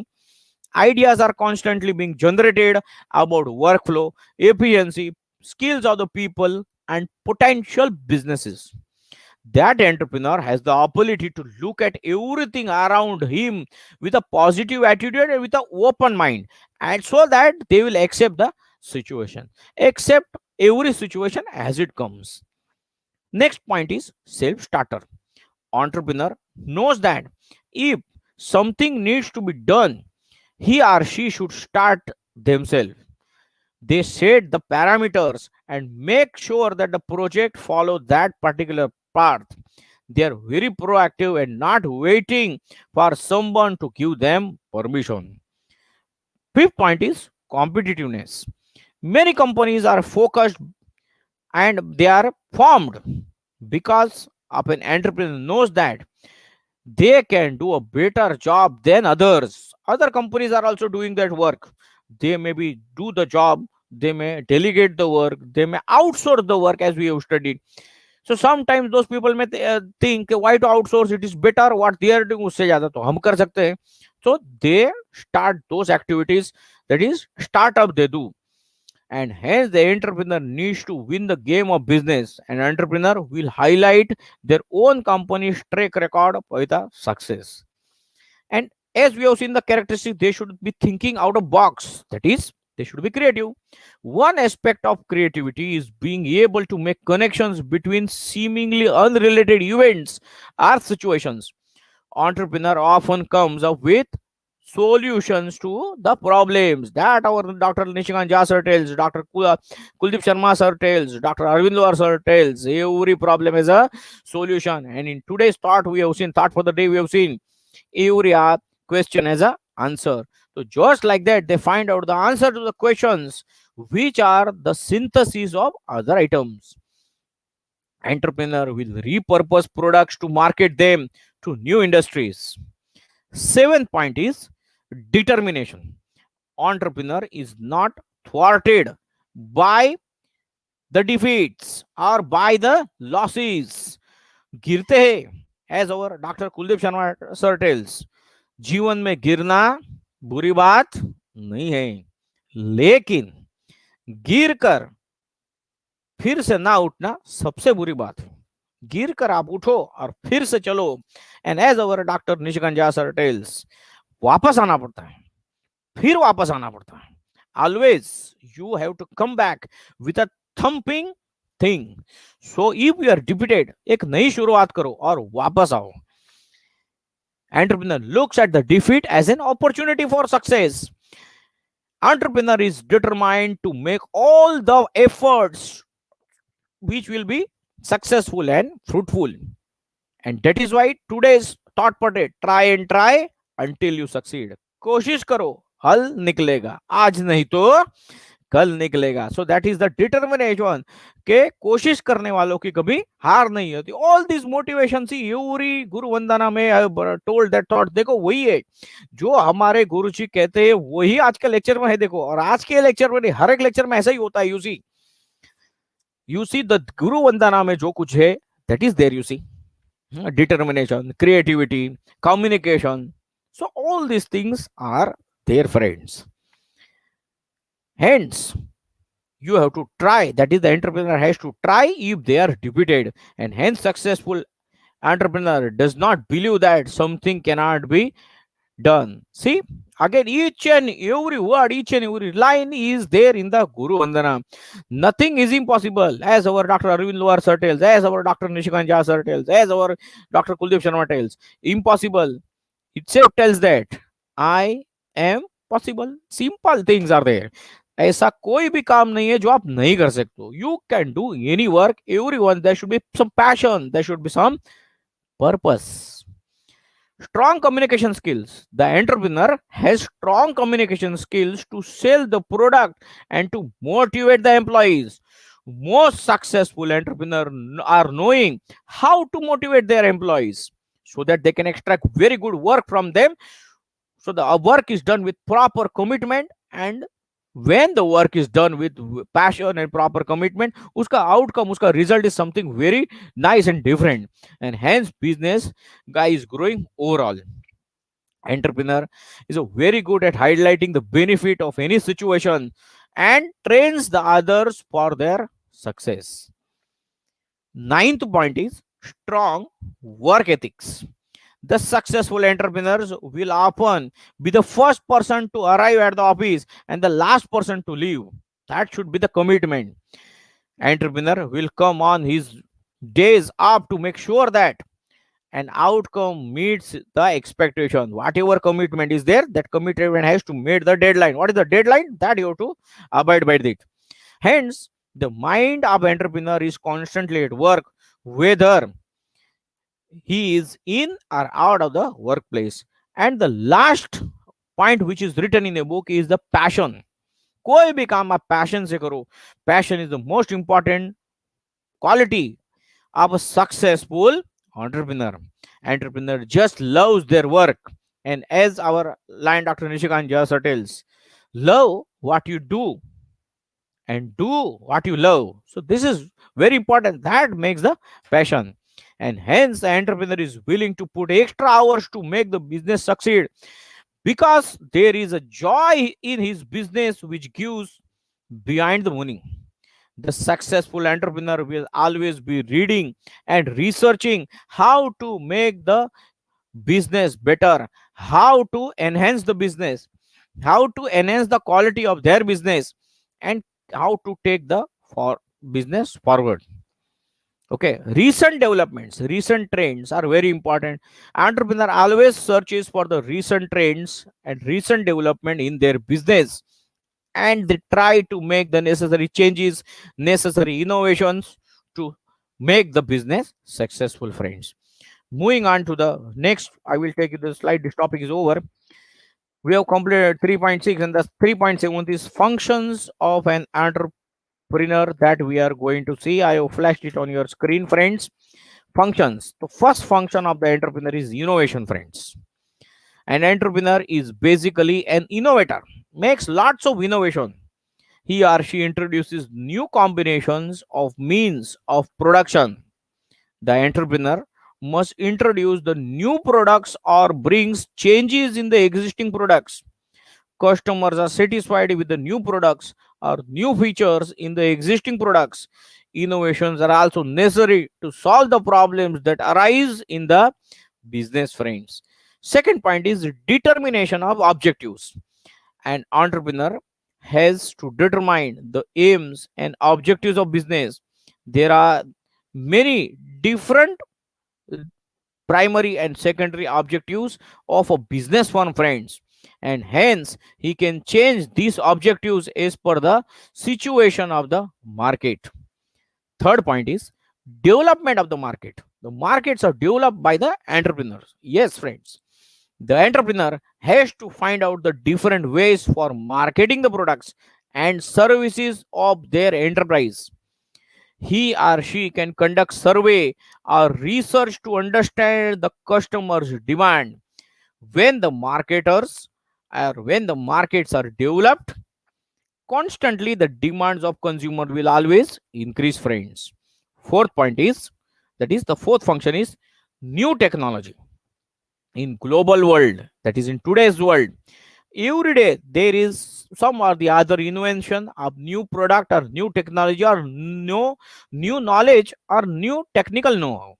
Ideas are constantly being generated about workflow, efficiency, skills of the people, and potential businesses. That entrepreneur has the ability to look at everything around him with a positive attitude and with an open mind, and so that they will accept the situation, accept every situation as it comes. Next point is self starter. Entrepreneur knows that if something needs to be done, he or she should start themselves. They set the parameters and make sure that the project follows that particular path. They are very proactive and not waiting for someone to give them permission. Fifth point is competitiveness. Many companies are focused and they are formed because of an entrepreneur knows that they can do a better job than others. Other companies are also doing that work. They maybe do the job, they may delegate the work, they may outsource the work, as we have studied. So sometimes those people may think why to outsource, it is better what they are doing usse zyada to hum kar sakte hain. So they start those activities, that is startup they do. And hence the entrepreneur needs to win the game of business. An entrepreneur will highlight their own company's track record with a success. And as we have seen the characteristics, they should be thinking out of box, that is they should be creative. One aspect of creativity is being able to make connections between seemingly unrelated events or situations. Entrepreneur often comes up with solutions to the problems that our Dr. Nishikant Jha sir tells, Dr. Kuldeep Sharma sir tells, Dr. Arvind Loar sir tells. Every problem is a solution. And in today's thought, we have seen, thought for the day, we have seen every question as a answer. So just like that, they find out the answer to the questions, which are the synthesis of other items. Entrepreneur will repurpose products to market them to new industries. Seventh point is determination. Entrepreneur is not thwarted by the defeats or by the losses. गिरते हैं, as our Dr. Kuldeep Sharma sir tells, जीवन में गिरना बुरी बात नहीं है, लेकिन गिर कर फिर से ना उठना सबसे बुरी बात है. गिर कर आप उठो और फिर से चलो. And as our doctor Nishikant Jha sir tells, वापस आना पड़ता है, फिर वापस आना पड़ता है. Always you have to come back with a thumping thing. So if you are defeated, एक नई शुरुआत करो और वापस आओ. Entrepreneur looks at the defeat as an opportunity for success. Entrepreneur is determined to make all the efforts which will be successful and fruitful. And that is why today's thought per day, try and try until you succeed. कोशिश करो, हल निकलेगा. आज नहीं तो कल निकलेगा. So that is the determination के कोशिश करने वालों की कभी हार नहीं होती. ऑल दिस मोटिवेशन सी यूरी गुरु वंदना में टोल्ड दैट थॉट. देखो वही है जो हमारे गुरु जी कहते हैं, वही आज के लेक्चर में है. देखो, और आज के लेक्चर में नहीं, हर एक लेक्चर में ऐसा ही होता है. यू सी द गुरु वंदना में जो कुछ है, that is there. You see determination, creativity, communication. So all these things are there, friends. Hence, you have to try. That is, the entrepreneur has to try if they are defeated. And hence, successful entrepreneur does not believe that something cannot be done. See, again, each and every word, each and every line is there in the Guru Vandana. Nothing is impossible, as our Dr. Arvind Loar sir tells, as our Dr. Nishikant Jha sir tells, as our Dr. Kuldeep Sharma tells. Impossible itself tells that I am possible. Simple things are there. ऐसा कोई भी काम नहीं है जो आप नहीं कर सकते हो. You can do any work. Everyone, there should be some passion, there should be some purpose. Strong communication skills. The entrepreneur has strong communication skills to sell the product and to motivate the employees. Most successful entrepreneurs are knowing how to motivate their employees so that they can extract very good work from them. So the work is done with proper commitment, and when the work is done with passion and proper commitment, uska outcome, uska result is something very nice and different, and hence business guy is growing overall. Entrepreneur is a very good at highlighting the benefit of any situation and trains the others for their success. Ninth point is strong work ethics. The successful entrepreneurs will often be the first person to arrive at the office and the last person to leave. That should be the commitment. Entrepreneur will come on his days up to make sure that an outcome meets the expectation. Whatever commitment is there, that commitment has to meet the deadline. What is the deadline? That you have to abide by it. Hence, the mind of entrepreneur is constantly at work, whether he is in or out of the workplace. And the last point which is written in a book is the passion. कोई भी काम आप passion से करो. Passion is the most important quality of a successful entrepreneur. Entrepreneur just loves their work, and as our line Dr. Nishikant Jha sir tells, love what you do and do what you love. So this is very important. That makes the passion, and hence the entrepreneur is willing to put extra hours to make the business succeed, because there is a joy in his business which gives behind the money. The successful entrepreneur will always be reading and researching how to make the business better, how to enhance the business, how to enhance the quality of their business, and how to take the for business forward. Okay, recent developments, recent trends are very important. Entrepreneur always searches for the recent trends and recent development in their business, and they try to make the necessary changes, necessary innovations to make the business successful, friends. Moving on to the next, I will take you the slide. This topic is over. We have completed 3.6, and the 3.7 is functions of an entrepreneur that we are going to see. I have flashed it on your screen, friends. Functions. The first function of the entrepreneur is innovation, friends. An entrepreneur is basically an innovator, makes lots of innovation. He or she introduces new combinations of means of production. The entrepreneur must introduce the new products or brings changes in the existing products. Customers are satisfied with the new products or new features in the existing products. Innovations are also necessary to solve the problems that arise in the business, friends. Second point is determination of objectives. An entrepreneur has to determine the aims and objectives of business. There are many different primary and secondary objectives of a business firm, friends, and hence he can change these objectives as per the situation of the market. Third point is development of the market. The markets are developed by the entrepreneurs. Yes, friends, the entrepreneur has to find out the different ways for marketing the products and services of their enterprise. He or she can conduct survey or research to understand the customer's demand. When the marketers or when the markets are developed, constantly the demands of consumer will always increase, friends. Fourth point is, that is the fourth function is new technology. In global world, that is in today's world, every day there is some or the other invention of new product or new technology or new knowledge or new technical know-how.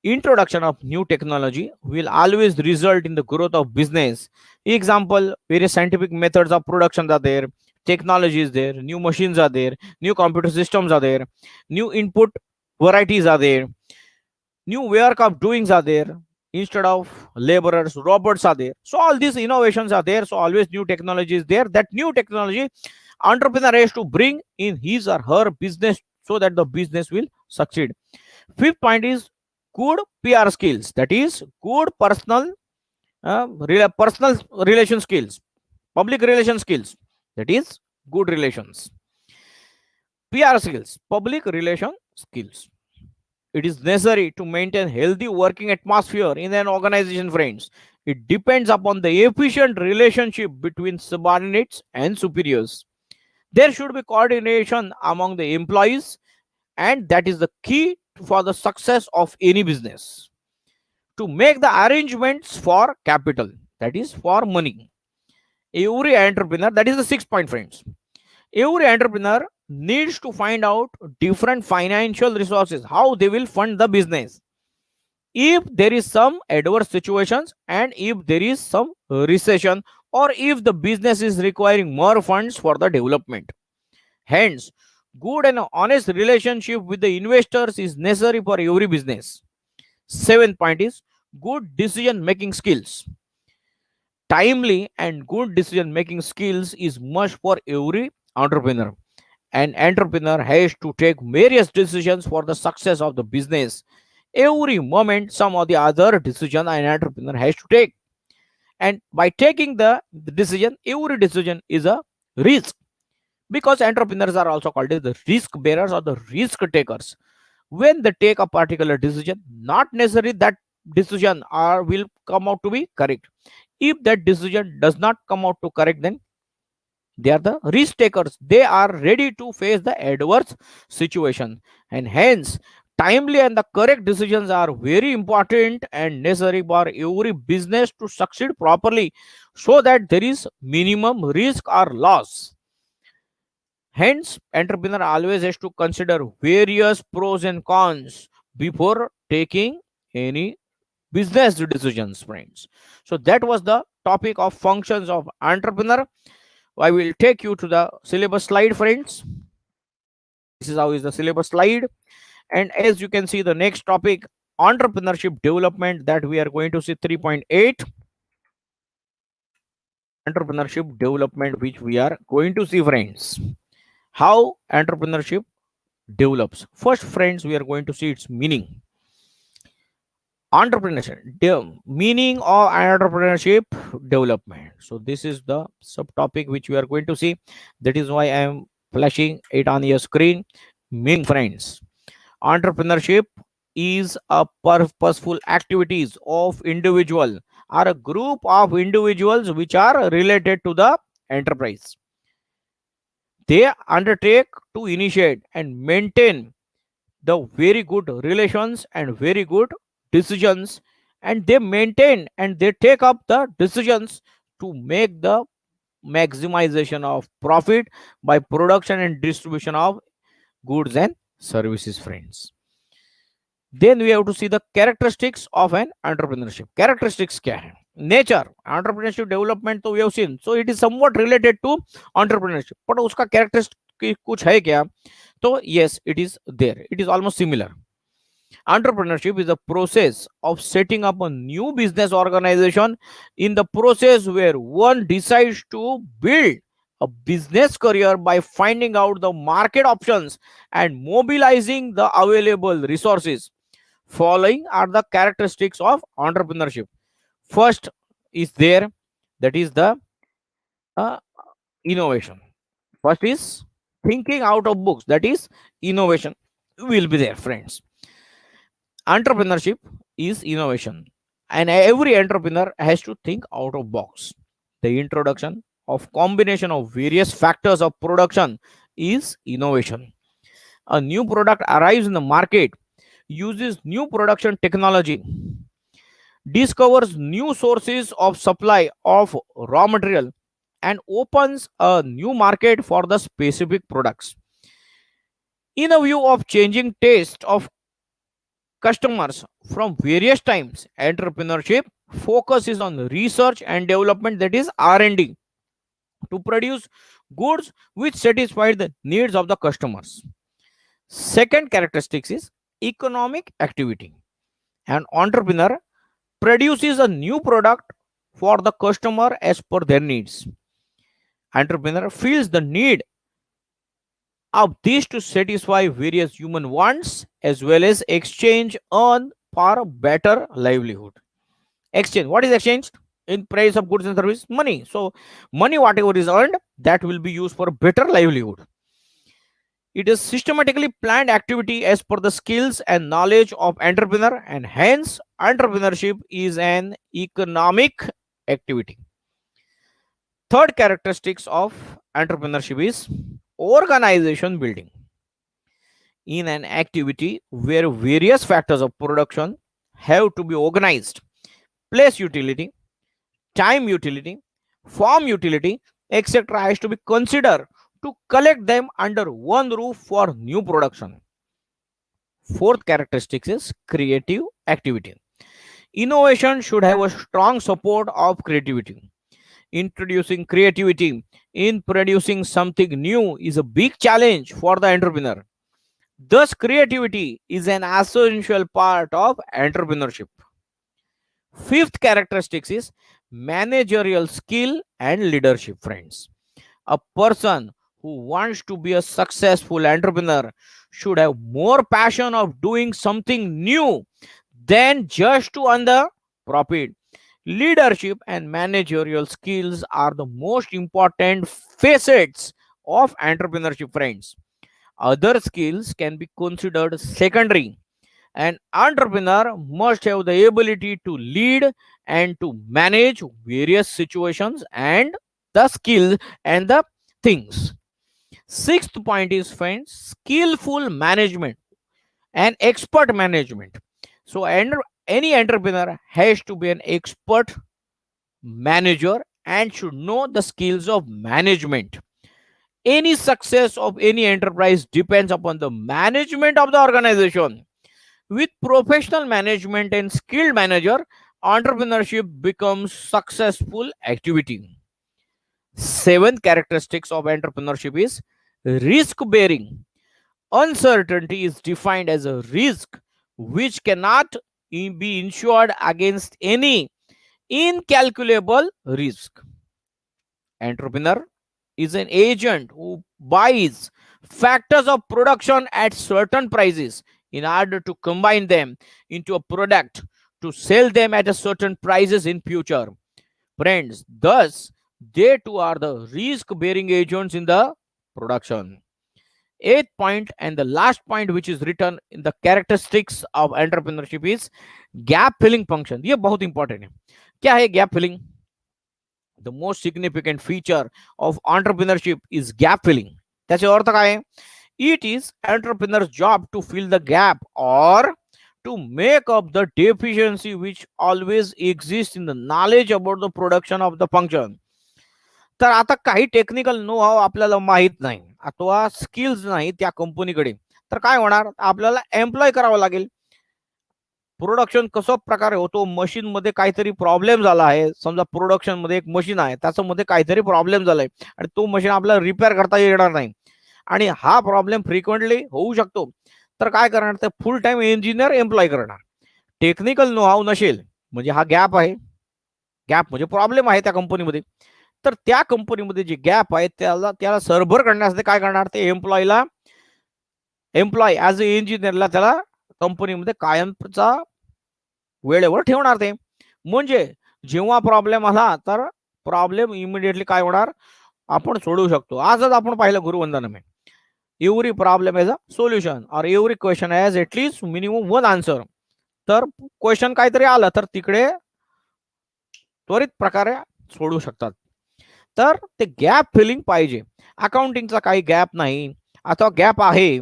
Introduction of new technology will always result in the growth of business. Example, various scientific methods of production are there, technology is there, new machines are there, new computer systems are there, new input varieties are there, new work of doings are there. Instead of laborers, robots are there. So all these innovations are there. So always new technology is there. That new technology entrepreneur has to bring in his or her business so that the business will succeed. Fifth point is good PR skills. That is good personal relation skills, public relation skills. That is good relations. PR skills, public relation skills. It is necessary to maintain healthy working atmosphere in an organization, friends. It depends upon the efficient relationship between subordinates and superiors. There should be coordination among the employees, and that is the key for the success of any business. To make the arrangements for capital, that is for money. Every entrepreneur, that is the 6 point, friends. Every entrepreneur needs to find out different financial resources, how they will fund the business. If there is some adverse situations, and if there is some recession, or if the business is requiring more funds for the development. Hence, good and honest relationship with the investors is necessary for every business. Seventh point is good decision making skills. Timely and good decision making skills is must for every entrepreneur. An entrepreneur has to take various decisions for the success of the business. Every moment, some or the other decision an entrepreneur has to take. And by taking the decision, every decision is a risk, because entrepreneurs are also called as the risk bearers or the risk takers. When they take a particular decision, not necessarily that decision will come out to be correct. If that decision does not come out to correct, then they are the risk takers. They are ready to face the adverse situation, and hence timely and the correct decisions are very important and necessary for every business to succeed properly, so that there is minimum risk or loss. Hence, entrepreneur always has to consider various pros and cons before taking any business decisions, friends. So that was the topic of functions of entrepreneur. I will take you to the syllabus slide, friends. This is how is the syllabus slide. And as you can see, the next topic, entrepreneurship development, that we are going to see 3.8. Entrepreneurship development, which we are going to see, friends. How entrepreneurship develops. First, friends, we are going to see its meaning. Entrepreneurship, meaning of entrepreneurship development. So this is the subtopic which we are going to see. That is why I am flashing it on your screen. Meaning, friends, entrepreneurship is a purposeful activities of individual or a group of individuals which are related to the enterprise. They undertake to initiate and maintain the very good relations and very good decisions, and they maintain and they take up the decisions to make the maximization of profit by production and distribution of goods and services, friends. Then we have to see the characteristics of an entrepreneurship. Characteristics क्या है? Nature, entrepreneurship development तो we have seen, so it is somewhat related to entrepreneurship, but उसका characteristic कुछ है क्या? So yes, it is there. It is almost similar. Entrepreneurship is a process of setting up a new business organization. In the process where one decides to build a business career by finding out the market options and mobilizing the available resources. Following are the characteristics of entrepreneurship. First is there, that is the uh, innovation. First is thinking out of books, that is innovation will be there, friends. Entrepreneurship is innovation, and every entrepreneur has to think out of box. The introduction of combination of various factors of production is innovation. A new product arrives in the market, uses new production technology, discovers new sources of supply of raw material, and opens a new market for the specific products. In a view of changing taste of customers from various times. Entrepreneurship focuses on research and development, that is R&D, to produce goods which satisfy the needs of the customers. Second characteristic is economic activity. An entrepreneur produces a new product for the customer as per their needs. Entrepreneur feels the need of these to satisfy various human wants as well as exchange on for a better livelihood. Exchange. What is exchange? In price of goods and service, money. So money, whatever is earned, that will be used for better livelihood. It is systematically planned activity as per the skills and knowledge of entrepreneur, and hence entrepreneurship is an economic activity. Third characteristics of entrepreneurship is organization building. In an activity where various factors of production have to be organized, place utility, time utility, form utility, etc., has to be considered to collect them under one roof for new production. Fourth characteristic is creative activity. Innovation should have a strong support of creativity. Introducing creativity in producing something new is a big challenge for the entrepreneur. Thus, creativity is an essential part of entrepreneurship. Fifth characteristic is managerial skill and leadership, friends. A person who wants to be a successful entrepreneur should have more passion of doing something new than just to earn the profit. Leadership and managerial skills are the most important facets of entrepreneurship, friends. Other skills can be considered secondary. An entrepreneur must have the ability to lead and to manage various situations and the skills and the things. Sixth point is, friends, skillful management and expert management. So any entrepreneur has to be an expert manager and should know the skills of management. Any success of any enterprise depends upon the management of the organization. With professional management and skilled manager, entrepreneurship becomes successful activity. Seventh characteristics of entrepreneurship is risk bearing. Uncertainty is defined as a risk which cannot be insured against any incalculable risk. Entrepreneur is an agent who buys factors of production at certain prices in order to combine them into a product to sell them at a certain prices in future. Friends, thus they too are the risk bearing agents in the production. Eighth point and the last point which is written in the characteristics of entrepreneurship is gap filling function. ये बहुत important है. क्या है gap filling? The most significant feature of entrepreneurship is gap filling. त्याचे अर्थ काय आहे? It is entrepreneur's job to fill the gap or to make up the deficiency which always exists in the knowledge about the production of the function. तर आता काही technical know how आपल्याला माहित नाही अथवा स्किल्स नाही त्या कंपनीकडे, तर काय होणार? आपल्याला एम्प्लॉय करावं लागेल. प्रोडक्शन कसं प्रकारे होतो, मशीन मध्ये काहीतरी प्रॉब्लेम झाला आहे, समजा प्रोडक्शन मध्ये एक मशीन आहे त्याच्यामध्ये काहीतरी प्रॉब्लेम झालाय आणि तो मशीन आपल्याला रिपेअर करता येणार नाही आणि हा प्रॉब्लेम फ्रिक्वेंटली होऊ शकतो, तर काय करणार? ते फुल टाइम इंजिनियर एम्प्लॉय करणार. टेक्निकल नो हाव नसेल म्हणजे हा गॅप आहे, गॅप म्हणजे प्रॉब्लेम आहे त्या कंपनीमध्ये, तर त्या कंपनीमध्ये जे गॅप आहे त्याला सरभर करण्यासाठी काय करणार? ते एम्प्लॉय ऍज अ इंजिनियरला त्याला कंपनीमध्ये कायमचा वेळेवर ठेवणार. ते म्हणजे जेव्हा प्रॉब्लेम आला तर प्रॉब्लेम इमिडिएटली काय होणार? आपण सोडवू शकतो. आजच आपण पाहिलं गुरुवंदना में, every problem has a solution और every question has at least minimum one answer. तर क्वेश्चन काहीतरी आलं तर तिकडे त्वरित प्रकारे सोडू शकतात. तर ते गॅप फिलिंग पाहिजे. अकाउंटिंगचा काही गॅप नाही अथवा गॅप आहे,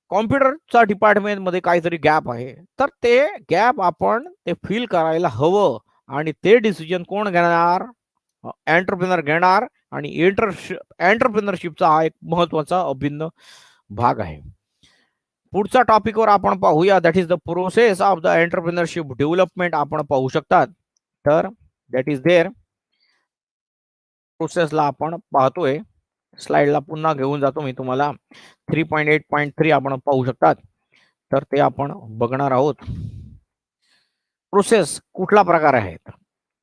कॉम्प्युटरचा डिपार्टमेंट मध्ये काहीतरी गॅप आहे, तर ते गॅप आपण ते फिल करायला हवं आणि ते डिसिजन कोण घेणार? एंटरप्रेनर घेणार. आणि एंटरप्रेनरशिपचा हा एक महत्वाचा अभिन्न भाग आहे. पुढचा टॉपिकवर आपण पाहूया, that is the process of the entrepreneurship development. आपण पाहू शकतात, तर दॅट इज देअर. प्रोसेसला आपण पाहतोय. स्लाइडला पुन्हा घेऊन जातो मी तुम्हाला. 3.8.3 आपण पाहू शकतात, तर ते आपण बघणार आहोत. प्रोसेस कुठला प्रकार आहे,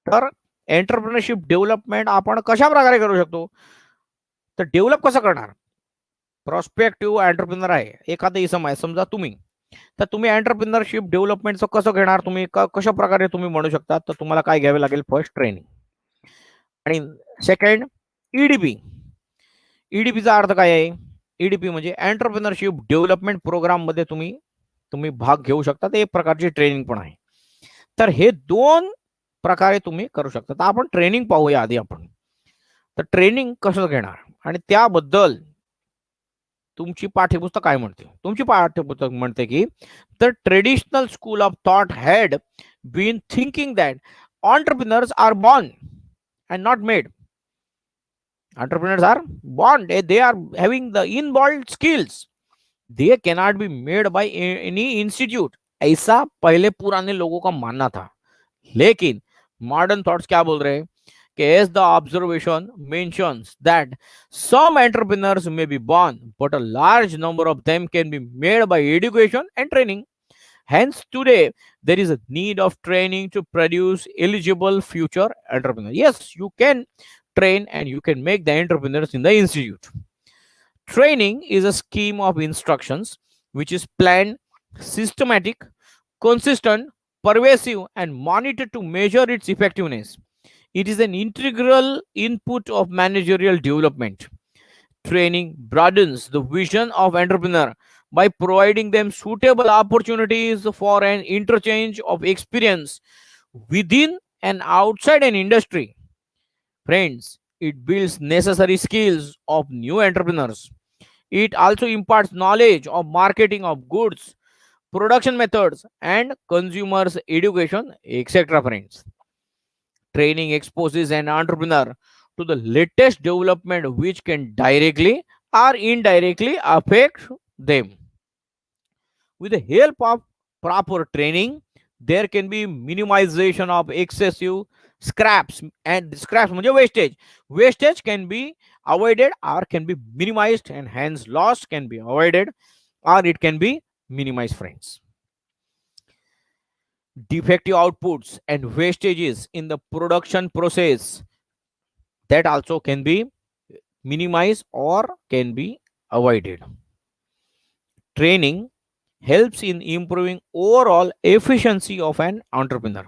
तर एंटरप्रिनरशिप डेव्हलपमेंट आपण कशा प्रकारे करू शकतो. तर डेव्हलप कसं करणार. प्रॉस्पेक्टिव्ह एंटरप्रिनर आहे, एखादा इसम आहे समजा तुम्ही, तर तुम्ही एंटरप्रिनरशिप डेव्हलपमेंटचं कसं घेणार, तुम्ही कशा प्रकारे तुम्ही म्हणू शकता. तर तुम्हाला काय घ्यावे लागेल, फर्स्ट ट्रेनिंग, आणि सेकंड ईडीपी. ईडीपीचा अर्थ काय आहे. ईडीपी म्हणजे एंटरप्रिनरशिप डेव्हलपमेंट प्रोग्राम मध्ये तुम्ही भाग घेऊ शकता. ते एक प्रकारची ट्रेनिंग पण आहे. तर हे दोन प्रकारे तुम्ही करू शकता. तर आपण ट्रेनिंग पाहूया आधी आपण. तर ट्रेनिंग कसं घेणार आणि त्याबद्दल तुमची पाठ्यपुस्तक काय म्हणते. तुमची पाठ्यपुस्तक म्हणते की the traditional school of thought had been thinking that entrepreneurs are born and not made. Entrepreneurs are born, they are having the inborn skills, they cannot be made by any institute. ऐसा पहले पुराने लोगों का मानना था. लेकिन modern thoughts क्या बोल रहे हैं कि as the observation mentions that some entrepreneurs may be born but a large number of them can be made by education and training. Hence today there is a need of training to produce eligible future entrepreneurs. Yes, you can train and you can make the entrepreneurs in the institute. Training is a scheme of instructions which is planned, systematic, consistent, pervasive, and monitored to measure its effectiveness. It is an integral input of managerial development. Training broadens the vision of entrepreneur by providing them suitable opportunities for an interchange of experience within and outside an industry. Friends, it builds necessary skills of new entrepreneurs. It also imparts knowledge of marketing of goods, production methods, and consumers education, etc. Friends, training exposes an entrepreneur to the latest development which can directly or indirectly affect them. With the help of proper training, there can be minimization of excessive scraps, and scraps म्हणजे wastage. Wastage can be avoided or can be minimized, and hence loss can be avoided or it can be minimized. Friends, defective outputs and wastages in the production process, that also can be minimized or can be avoided. Training helps in improving overall efficiency of an entrepreneur.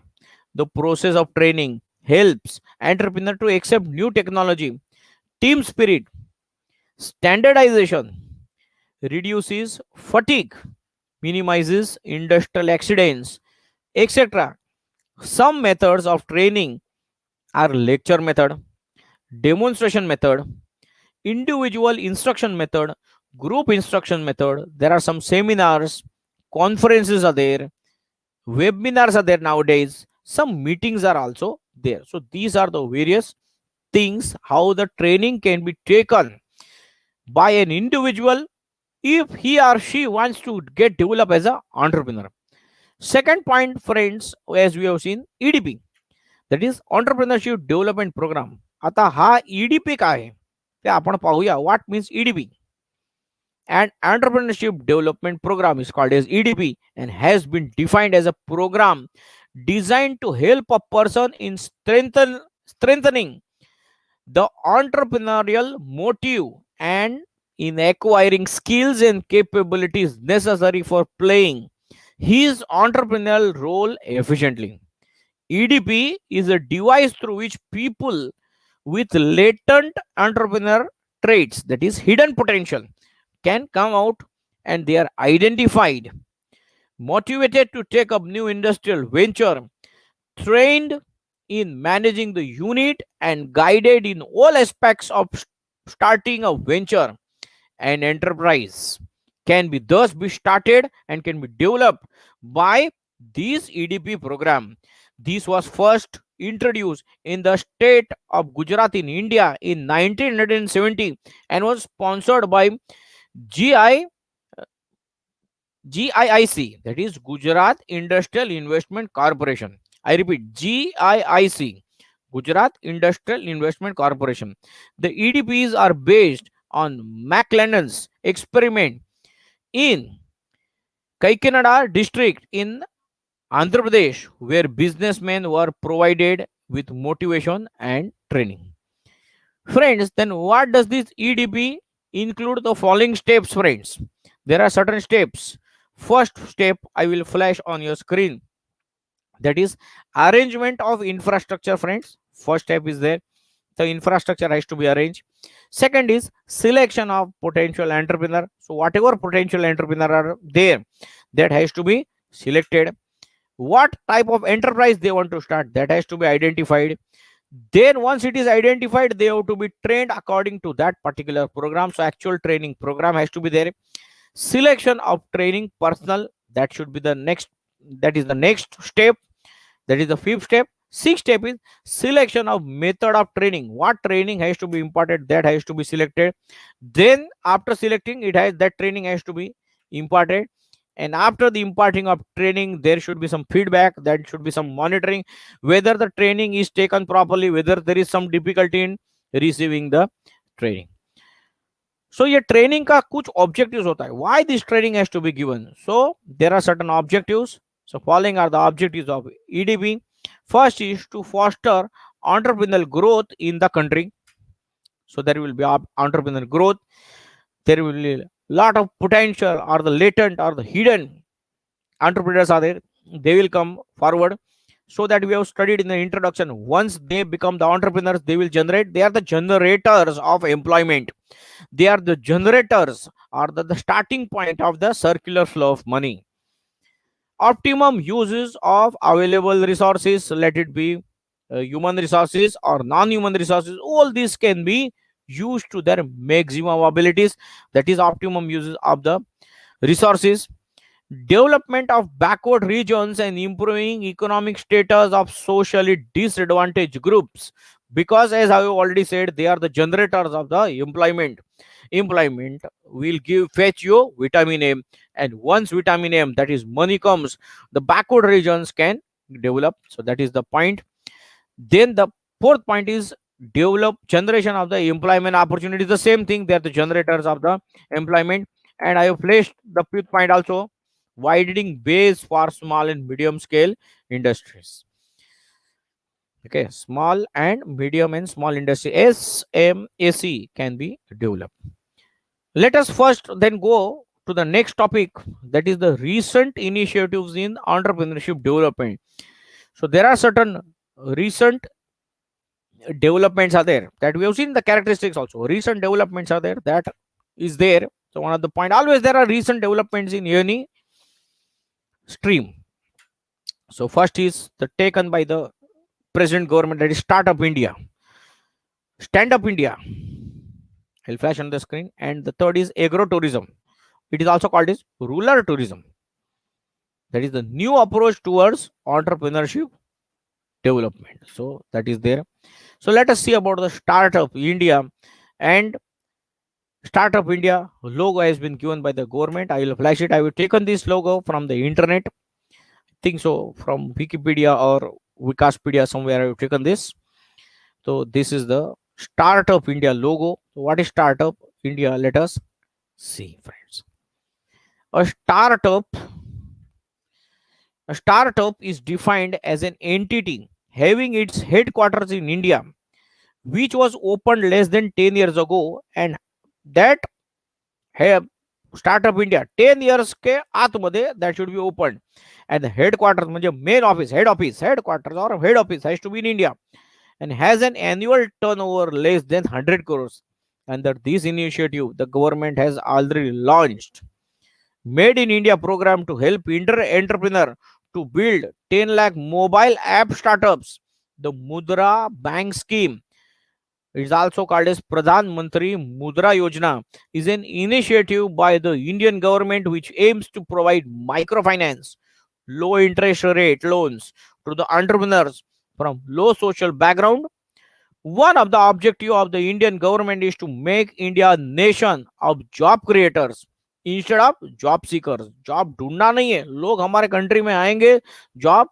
The process of training helps entrepreneur to accept new technology, team spirit, standardization, reduces fatigue, minimizes industrial accidents, etc. Some methods of training are lecture method, demonstration method, individual instruction method, group instruction method. There are some seminars, conferences are there, webinars are there nowadays, some meetings are also there. So these are the various things how the training can be taken by an individual if he or she wants to get developed as an entrepreneur. Second point, friends, as we have seen, EDP, that is entrepreneurship development program. आता हा EDP काय आहे ते आपण पाहूया. What means EDP? And entrepreneurship development program is called as EDP and has been defined as a program designed to help a person in strengthening the entrepreneurial motive and in acquiring skills and capabilities necessary for playing his entrepreneurial role efficiently. EDP is a device through which people with latent entrepreneur traits, that is hidden potential, can come out, and they are identified, motivated to take up new industrial venture, trained in managing the unit, and guided in all aspects of starting a venture. An enterprise can be thus be started and can be developed by this EDP program. This was first introduced in the state of Gujarat in India in 1970 and was sponsored by GI GIIC, that is Gujarat Industrial Investment Corporation. I repeat, GIIC, Gujarat Industrial Investment Corporation. The EDPs are based on McLennan's experiment in Kaikanada district in Andhra Pradesh, where businessmen were provided with motivation and training. Friends, then what does this EDP include? The following steps, friends. There are certain steps. First step I will flash on your screen, that is arrangement of infrastructure, friends. First step is there, the infrastructure has to be arranged. Second is selection of potential entrepreneur. So whatever potential entrepreneur are there, that has to be selected. What type of enterprise they want to start, that has to be identified. Then once it is identified, they have to be trained according to that particular program. So actual training program has to be there. Selection of training personnel, that should be the next, that is the next step, that is the fifth step. Sixth step is selection of method of training. What training has to be imparted, that has to be selected. Then after selecting it, has that training has to be imparted. And after the imparting of training, there should be some feedback, that should be some monitoring whether the training is taken properly, whether there is some difficulty in receiving the training. So ये training का कुछ objectives होता है, why this training has to be given. So there are certain objectives. So following are the objectives of EDP. First is to foster entrepreneurial growth in the country. So there will be entrepreneurial growth. There will be a lot of potential, or the latent or the hidden entrepreneurs are there. They will come forward. So that we have studied in the introduction, once they become the entrepreneurs, they will generate, they are the generators of employment. They are the generators, or the starting point of the circular flow of money. Optimum uses of available resources, let it be human resources or non-human resources, all these can be used to their maximum abilities. That is optimum uses of the resources. Development of backward regions and improving economic status of socially disadvantaged groups, because as I have already said, they are the generators of the employment will fetch you vitamin A, and once vitamin A, that is money, comes, the backward regions can develop. So that is the point. Then the fourth point is develop generation of the employment opportunities. The same thing, they are the generators of the employment. And I have placed the fifth point also, widening base for small and medium scale industries. Okay, small and medium and small industry, SMAC, can be developed. Let us first then go to the next topic, that is the recent initiatives in entrepreneurship development. So there are certain recent developments are there, that we have seen the characteristics also. Recent developments are there, that is there. So one of the point, always there are recent developments in any stream. So first is the taken by the present government, that is Startup India, Stand Up India. I'll flash on the screen. And the third is agro-tourism. It is also called as rural tourism. That is the new approach towards entrepreneurship development. So that is there. So let us see about the Startup India. And Startup India logo has been given by the government. I will flash it. I will taken this logo from the internet. I think so, from Wikipedia or Wikaspedia, somewhere I have taken this. So this is the Startup India logo. So what is Startup India? Let us see, friends. A startup is defined as an entity having its headquarters in India, which was opened less than 10 years ago, and that have Startup India 10 years के आतमध्ये that should be opened, and the headquarters म्हणजे main office, headquarters or head office has to be in India, and has an annual turnover less than 100 crores. Under this initiative, the government has already launched Made in India program to help entrepreneur to build 10 lakh mobile app startups. The Mudra Bank scheme, it is also called as Pradhan Mantri Mudra Yojana, is an initiative by the Indian government which aims to provide microfinance, low interest rate loans to the entrepreneurs from low social background. One of the objectives of the Indian government is to make India a nation of job creators. Instead of job seekers. Job ढूंढना नहीं है, लोग हमारे country में आएंगे job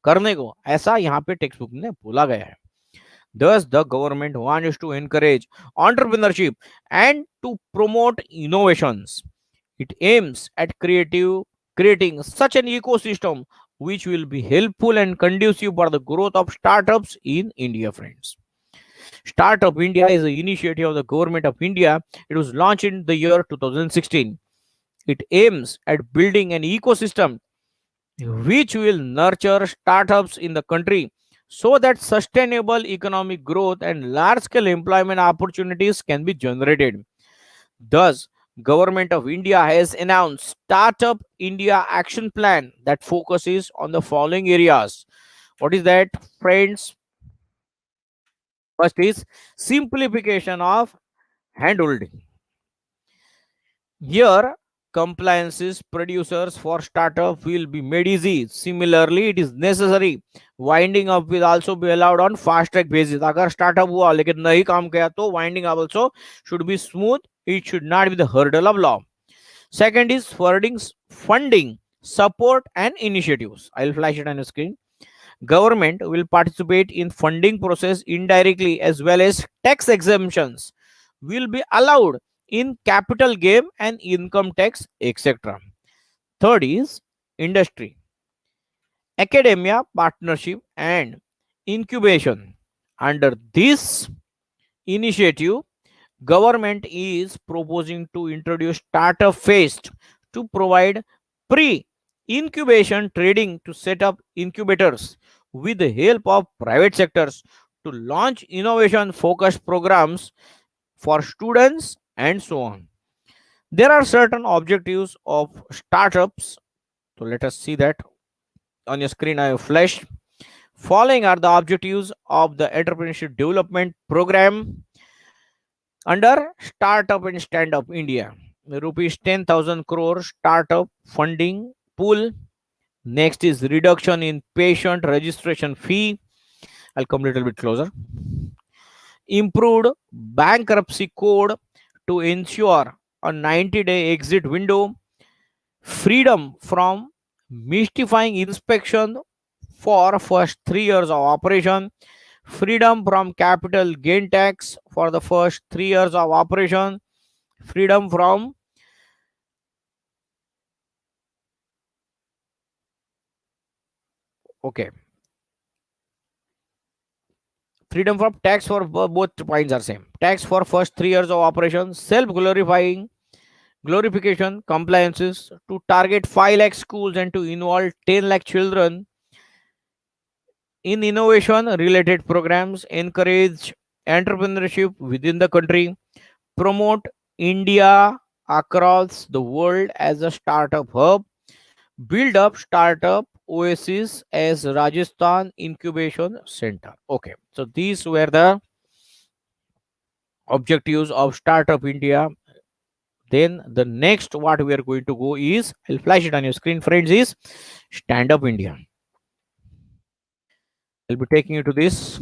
करने को, ऐसा यहाँ पे टेक्स्ट बुक में बोला गया है। Thus, the government wants to encourage entrepreneurship and to promote innovations. It aims at creating such an ecosystem which will be helpful and conducive for the growth of startups in India, friends. Startup India is an initiative of the government of India. It was launched in the year 2016. It aims at building an ecosystem which will nurture startups in the country so that sustainable economic growth and large scale employment opportunities can be generated. Thus, government of India has announced Startup India action plan that focuses on the following areas. What is that, friends? First is simplification of handholding. Here, compliances producers for startup will be made easy. Similarly, it is necessary winding up will also be allowed on fast track basis. अगर startup हुआ लेकिन नहीं काम किया तो winding up also should be smooth. It should not be the hurdle of law. Second is funding, support and initiatives. I'll flash it on the screen. Government will participate in funding process indirectly as well as tax exemptions will be allowed in capital gain and income tax, etc. Third is industry, academia partnership and incubation. Under this initiative, government is proposing to introduce startup phase to provide pre incubation trading to set up incubators with the help of private sectors to launch innovation focused programs for students and so on. There are certain objectives of startups. So let us see that on your screen. I have flashed. Following are the objectives of the entrepreneurship development program under Startup and Stand Up India. Rupees 10,000 crore startup funding pool. Next is reduction in patient registration fee. I'll come a little bit closer. Improved bankruptcy code to ensure a 90-day exit window. Freedom from mystifying inspection for first 3 years of operation. Freedom from capital gain tax for the first 3 years of operation. Freedom from okay, freedom from tax for both points are same. Tax for first 3 years of operation. Self glorification compliances to target 5 lakh schools and to involve 10 lakh children in innovation related programs. Encourage entrepreneurship within the country. Promote India across the world as a startup hub. Build up startup oasis as Rajasthan incubation center. Okay, so these were the objectives of Startup India. Then the next what we are going to go is, I'll flash it on your screen, friends, is Stand Up India. I'll be taking you to this.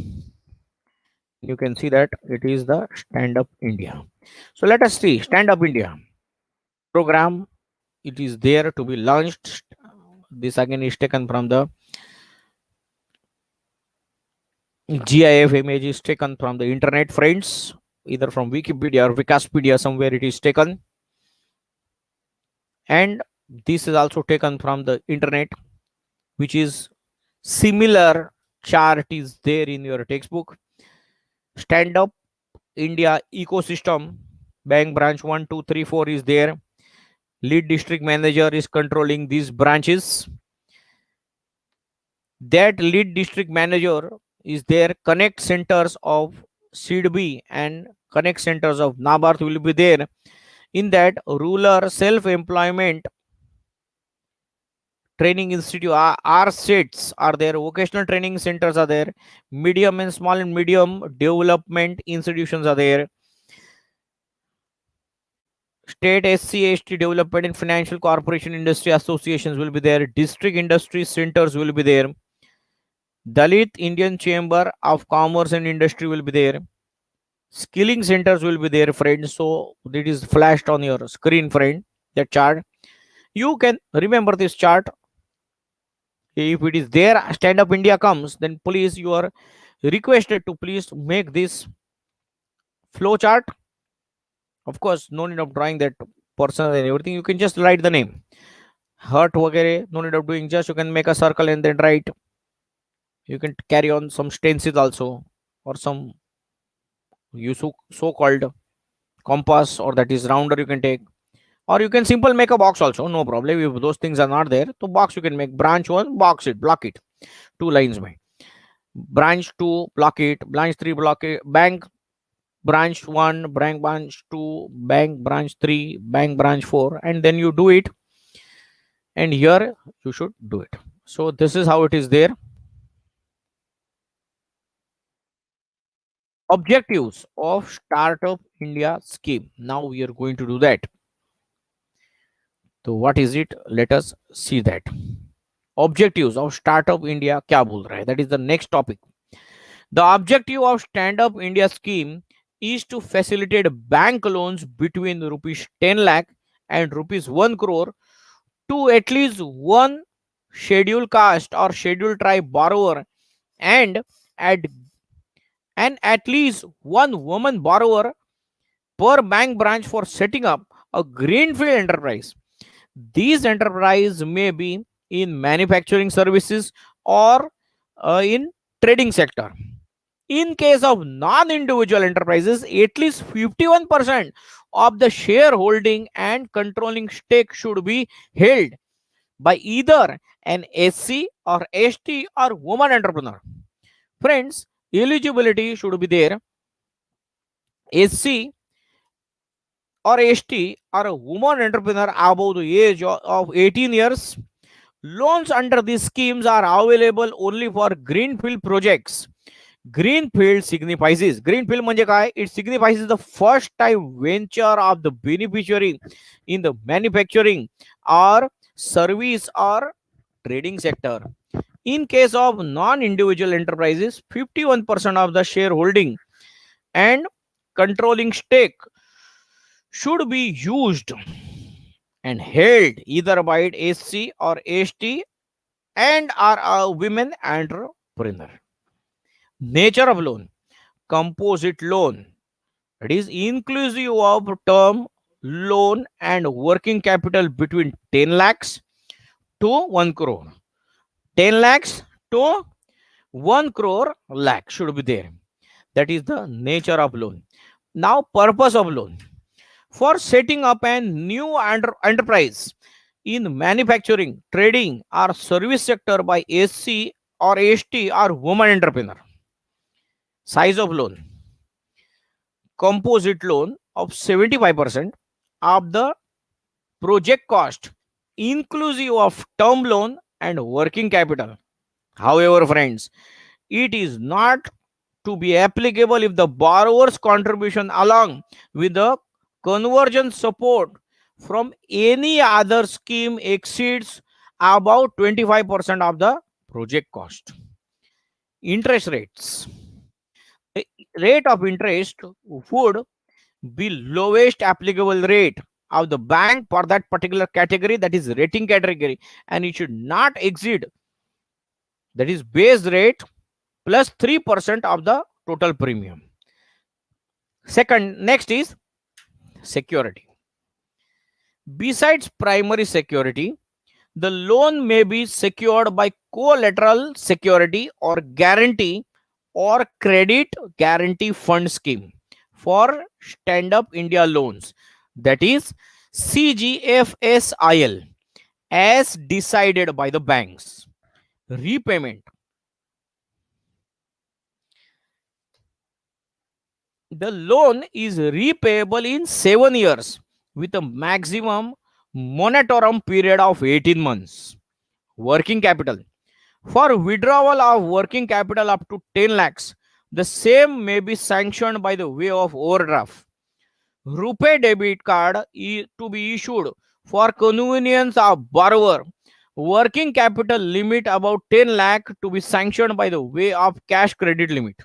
You can see that it is the Stand Up India. So let us see Stand Up India program. It is there to be launched. This again is taken from the GIF image is taken from the internet, friends, either from Wikipedia or Wikipedia, somewhere it is taken. And this is also taken from the internet, which is similar chart is there in your textbook. Stand Up India ecosystem, bank branch 1, 2, 3, 4 is there. Lead district manager is controlling these branches. That lead district manager is there. Connect centers of SEEDB and connect centers of NABARD will be there. In that, rural self-employment training institute RSETs are there. Vocational training centers are there. Medium and small and medium development institutions are there. State SC/ST development and financial corporation industry associations will be there. District industry centers will be there. Dalit Indian Chamber of Commerce and Industry will be there. Skilling centers will be there, friends. So it is flashed on your screen, friend. that chart. You can remember this chart. If it is there, Stand Up India comes, then please you are requested to please make this flow chart. Of course, no need of drawing that person and everything. You can just write the name. Hurt vagare, no need of doing, just you can make a circle and then write. You can carry on some stencils also, or some so called compass, or that is rounder you can take, or you can simple make a box also, no problem. If those things are not there, so box you can make. Branch 1, box it, block it, 2 lines में. Branch 2, block it. Branch 3, block it. Bank branch 1, bank branch 2, bank branch 3, bank branch 4, and then you do it, and here you should do it. So this is how it is there. Objectives of Startup India scheme. Now we are going to do that. So what is it? Let us see that. Objectives of Startup India क्या बोल रहा है? That is the next topic. The objective of Stand Up India scheme is to facilitate bank loans between rupees 10 lakh and rupees 1 crore to at least one scheduled caste or scheduled tribe borrower, and at least one woman borrower per bank branch for setting up a greenfield enterprise. These enterprise may be in manufacturing services or in trading sector. In case of non-individual enterprises, at least 51% of the shareholding and controlling stake should be held by either an SC or ST or woman entrepreneur. Friends, eligibility should be there. SC or ST or a woman entrepreneur above the age of 18 years. Loans under these schemes are available only for greenfield projects. Greenfield signifies, greenfield म्हणजे काय? It signifies the first time venture of the beneficiary in the manufacturing or service or trading sector. In case of non-individual enterprises, 51% of the shareholding and controlling stake should be used and held either by SC or ST and are a women entrepreneur. Nature of loan: composite loan. It is inclusive of term loan and working capital between 10 lakhs to 1 crore. 10 lakhs to 1 crore lakh should be there. That is the nature of loan. Now, purpose of loan: for setting up a new enterprise in manufacturing, trading, or service sector by SC or ST or woman entrepreneur. Size of loan: composite loan of 75% of the project cost, inclusive of term loan and working capital. However, friends, it is not to be applicable if the borrower's contribution along with the conversion support from any other scheme exceeds about 25% of the project cost. Interest rates: the rate of interest would be lowest applicable rate of the bank for that particular category, that is rating category, and it should not exceed, that is base rate plus 3% of the total premium. Next is security. Besides primary security, the loan may be secured by collateral security or guarantee or credit guarantee fund scheme for Stand Up India loans, that is CGFSIL, as decided by the banks. Repayment: the loan is repayable in 7 years with a maximum moratorium period of 18 months. Working capital: for withdrawal of working capital up to 10 lakhs, the same may be sanctioned by the way of overdraft. RuPay debit card to be issued for convenience of borrower. Working capital limit about 10 lakh to be sanctioned by the way of cash credit limit.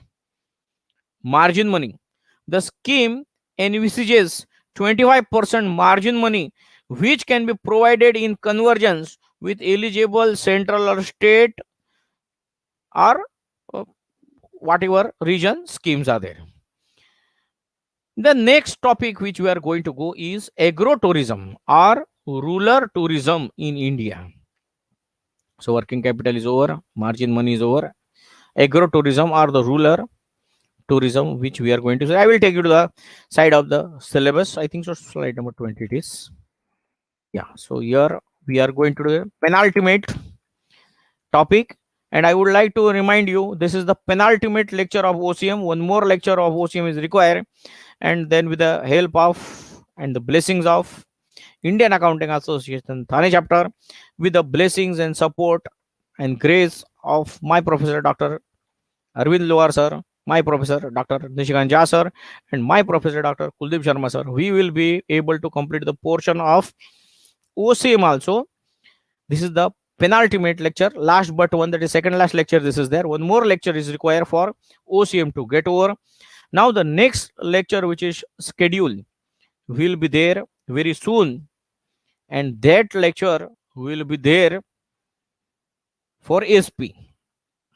Margin money: the scheme envisages 25% margin money which can be provided in convergence with eligible central or state or whatever region schemes are there. The next topic which we are going to go is agrotourism or rural tourism in India. So working capital is over, margin money is over. Agrotourism or the rural tourism, which we are going to say. I will take you to the side of the syllabus. I think so. Slide number 20 it is. Yeah. So here we are going to do a penultimate topic. And I would like to remind you, this is the penultimate lecture of OCM. One more lecture of OCM is required. And then with the help of and the blessings of Indian Accounting Association Thane chapter, with the blessings and support and grace of my professor Dr. Arvind Loar sir, my professor Dr. Nishikant Jha sir, and my professor Dr. Kuldeep Sharma sir, we will be able to complete the portion of OCM also. This is the penultimate lecture, last but one, that is second last lecture. This is there. One more lecture is required for OCM to get over. Now the next lecture which is scheduled will be there very soon, and that lecture will be there for SP.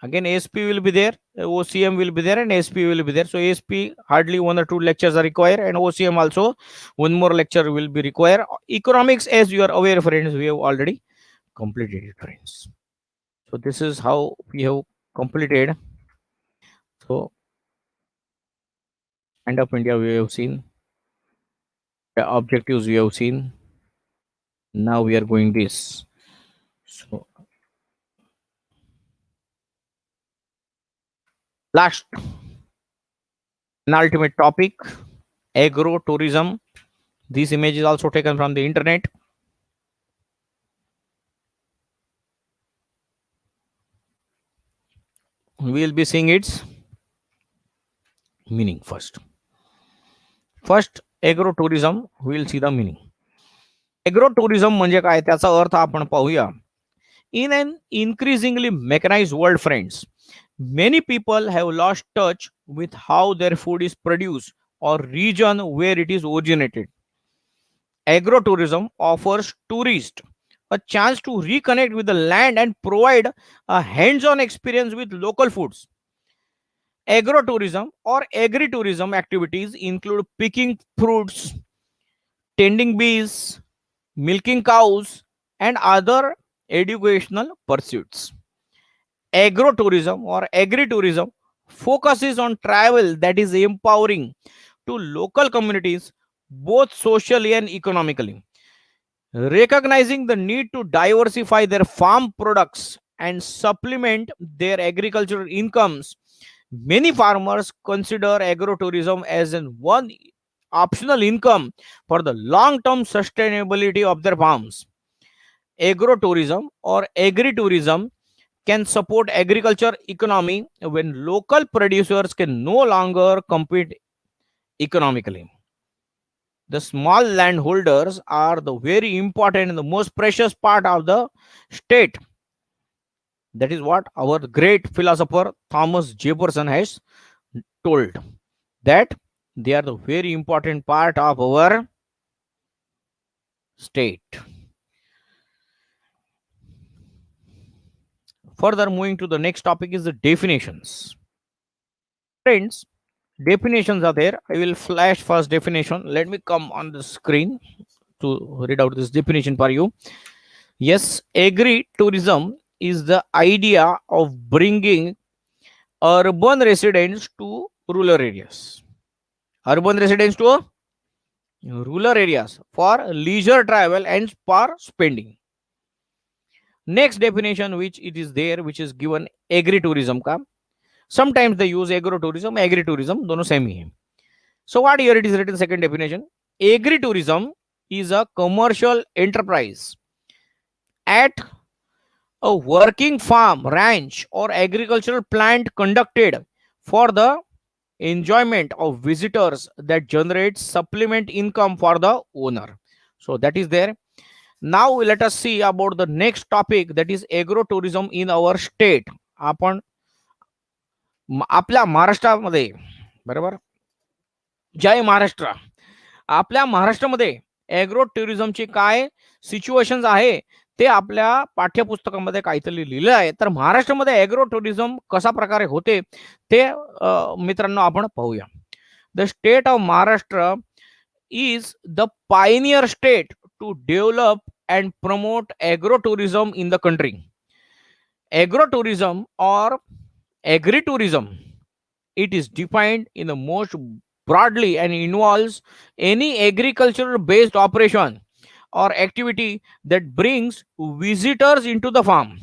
Again, ASP will be there, OCM will be there, and ASP will be there. So ASP hardly 1 or 2 lectures are required, and OCM also one more lecture will be required. Economics, as you are aware, friends, we have already completed it, friends. So this is how we have completed. So end of India we have seen, the objectives we have seen. Now we are going this. So last an ultimate topic, agro tourism. This image is also taken from the internet. We will be seeing its meaning first. First, agro tourism, we will see the meaning. Agro tourism म्हणजे काय, त्याचा अर्थ आपण पाहूया. In an increasingly mechanized world, friends, many people have lost touch with how their food is produced or region where it is originated. Agrotourism offers tourists a chance to reconnect with the land and provide a hands-on experience with local foods. Agrotourism or agritourism activities include picking fruits, tending bees, milking cows, and other educational pursuits. Agrotourism or agritourism focuses on travel that is empowering to local communities both socially and economically. Recognizing the need to diversify their farm products and supplement their agricultural incomes, many farmers consider agrotourism as an one optional income for the long-term sustainability of their farms. Agrotourism or agritourism can support agriculture economy when local producers can no longer compete economically. The small landholders are the very important and the most precious part of the state. That is what our great philosopher Thomas Jefferson has told, that they are the very important part of our state. Further, moving to the next topic is the definitions. Friends, definitions are there. I will flash first definition. Let me come on the screen to read out this definition for you. Yes, agri-tourism is the idea of bringing urban residents to rural areas. Urban residents to rural areas for leisure travel and for spending. Next definition, which it is there, which is given agri-tourism का. Sometimes they use agro-tourism, agri-tourism, दोनों same ही है. So what here it is written, second definition. Agri-tourism is a commercial enterprise at a working farm, ranch, or agricultural plant conducted for the enjoyment of visitors that generates supplement income for the owner. So that is there. Now let us see about the next topic, that is agrotourism in our state. आपण आपल्या महाराष्ट्रामध्ये, बरोबर, जय महाराष्ट्र, आपल्या महाराष्ट्रामध्ये agro टुरिझमची काय situations आहे ते आपल्या पाठ्यपुस्तकामध्ये काहीतरी लिहिलं आहे. तर महाराष्ट्रामध्ये ॲग्रो टुरिझम कशा प्रकारे होते ते मित्रांनो आपण पाहूया. The state of Maharashtra is the pioneer state to develop and promote agro-tourism in the country. Agro-tourism or agri-tourism, it is defined in the most broadly and involves any agricultural based operation or activity that brings visitors into the farm.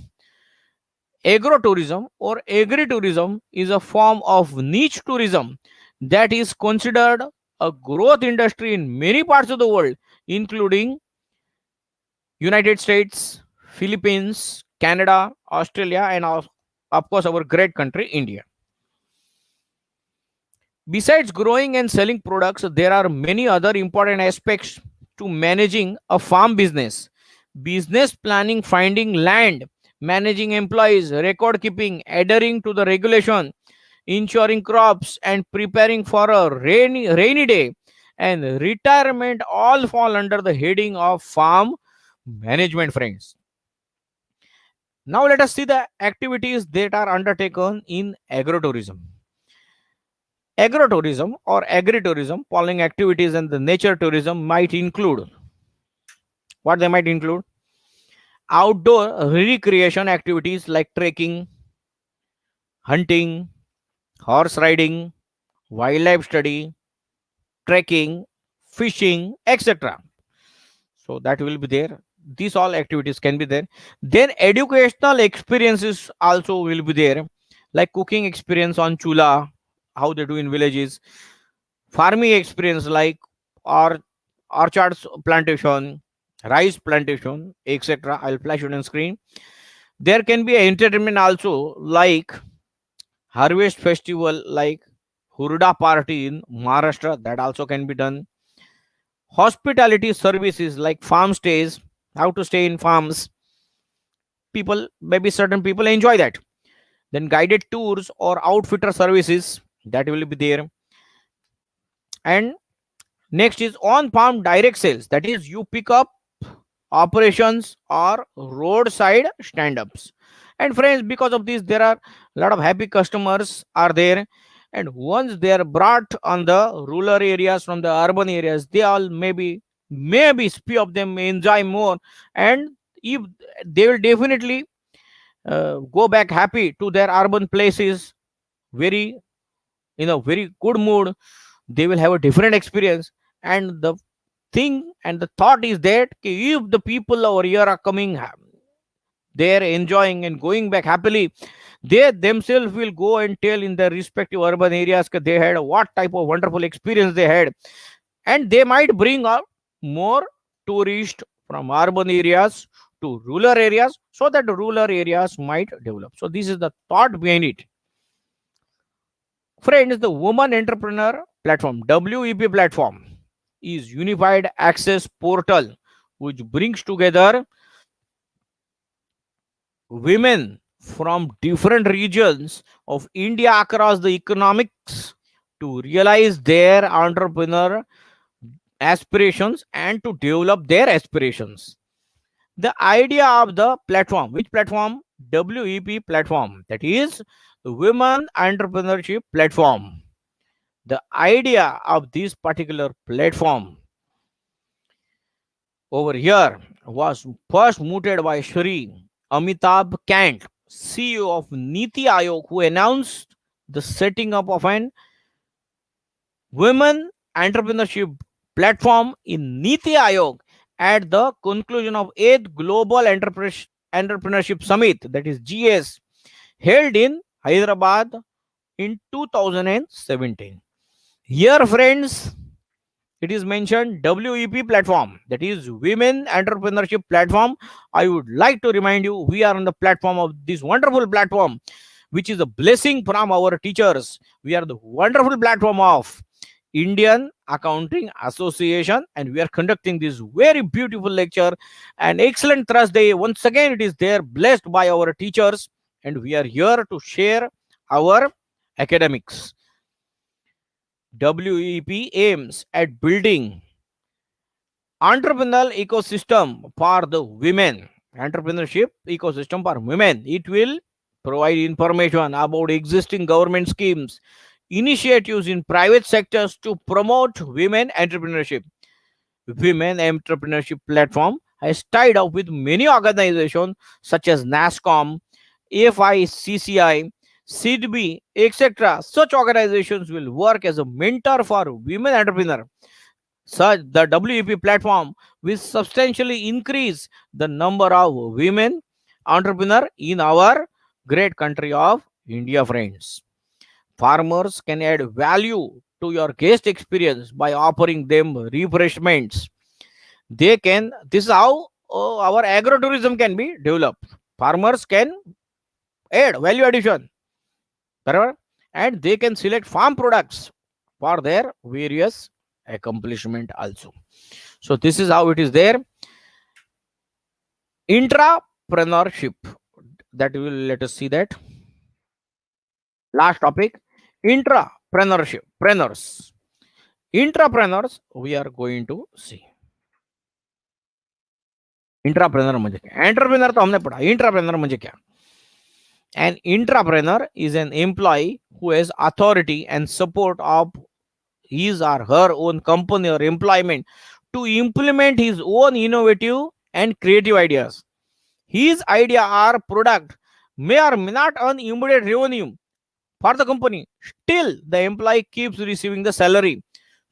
Agro-tourism or agri-tourism is a form of niche tourism that is considered a growth industry in many parts of the world, including United States, Philippines, Canada, Australia, and of course our great country, India. Besides growing and selling products, there are many other important aspects to managing a farm business. Business planning, finding land, managing employees, record keeping, adhering to the regulation, ensuring crops, and preparing for a rainy day and retirement all fall under the heading of farm management, friends. Now let us see the activities that are undertaken in agrotourism. Agrotourism or agritourism, following activities and the nature tourism might include what they might include: outdoor recreation activities like trekking, hunting, horse riding, wildlife study, trekking, fishing, etc. So that will be there. These all activities can be there. Then educational experiences also will be there, like cooking experience on chula, how they do in villages, farming experience like or orchards plantation, rice plantation, etc. I'll flash it on screen. There can be entertainment also, like harvest festival like Hurda party in Maharashtra, that also can be done. Hospitality services like farm stays, how to stay in farms, people, maybe certain people enjoy that. Then guided tours or outfitter services, that will be there. And next is on farm direct sales, that is you pick up operations or roadside stand-ups. And friends, because of this there are a lot of happy customers are there, and once they are brought on the rural areas from the urban areas, they all maybe few of them may enjoy more, and if they will definitely go back happy to their urban places, very in a very good mood. They will have a different experience, and the thing and the thought is that if the people over here are coming, they're enjoying and going back happily, they themselves will go and tell in their respective urban areas they had what type of wonderful experience they had, and they might bring out more tourists from urban areas to rural areas, so that the rural areas might develop. So this is the thought behind it. Friends, the woman entrepreneur platform, WEP platform, is unified access portal which brings together women from different regions of India across the economics to realize their entrepreneur aspirations and to develop their aspirations. The idea of the platform, which platform? WEP platform, that is the women entrepreneurship platform. The idea of this particular platform over here was first mooted by Shri Amitabh Kant, CEO of Niti Aayog, who announced the setting up of an women entrepreneurship platform in Niti Aayog at the conclusion of 8th Global Entrepreneurship Summit, that is GS, held in Hyderabad in 2017. Here, friends, it is mentioned WEP platform, that is Women Entrepreneurship Platform. I would like to remind you, we are on the platform of this wonderful platform, which is a blessing from our teachers. We are the wonderful platform of Indian Accounting Association, and we are conducting this very beautiful lecture and excellent Thursday. Once again, it is there, blessed by our teachers, and we are here to share our academics. WEP aims at building Entrepreneurial ecosystem for the women. Entrepreneurship ecosystem for women. It will provide information about existing government schemes, initiatives in private sectors to promote women entrepreneurship. Women entrepreneurship platform has tied up with many organizations such as NASCOM, AFICCI, SIDBI, etc. Such organizations will work as a mentor for women entrepreneurs. Such the WEP platform will substantially increase the number of women entrepreneurs in our great country of India, friends. Farmers can add value to your guest experience by offering them refreshments. They can, this is how our agrotourism can be developed. Farmers can add value addition, correct? And they can select farm products for their various accomplishment also. So this is how it is there. Intrapreneurship, that will let us see that. Last topic, intrapreneurship. Preneurs. Intrapreneurs we are going to see. इंट्राप्रेनर म्हणजे क्या? Entrepreneur तो हमने पढ़ा. इंट्राप्रेनर म्हणजे क्या? An intrapreneur is an employee who has authority and support of his or her own company or employment to implement his own innovative and creative ideas. His idea or product may or may not earn immediate revenue for the company. Still, the employee keeps receiving the salary.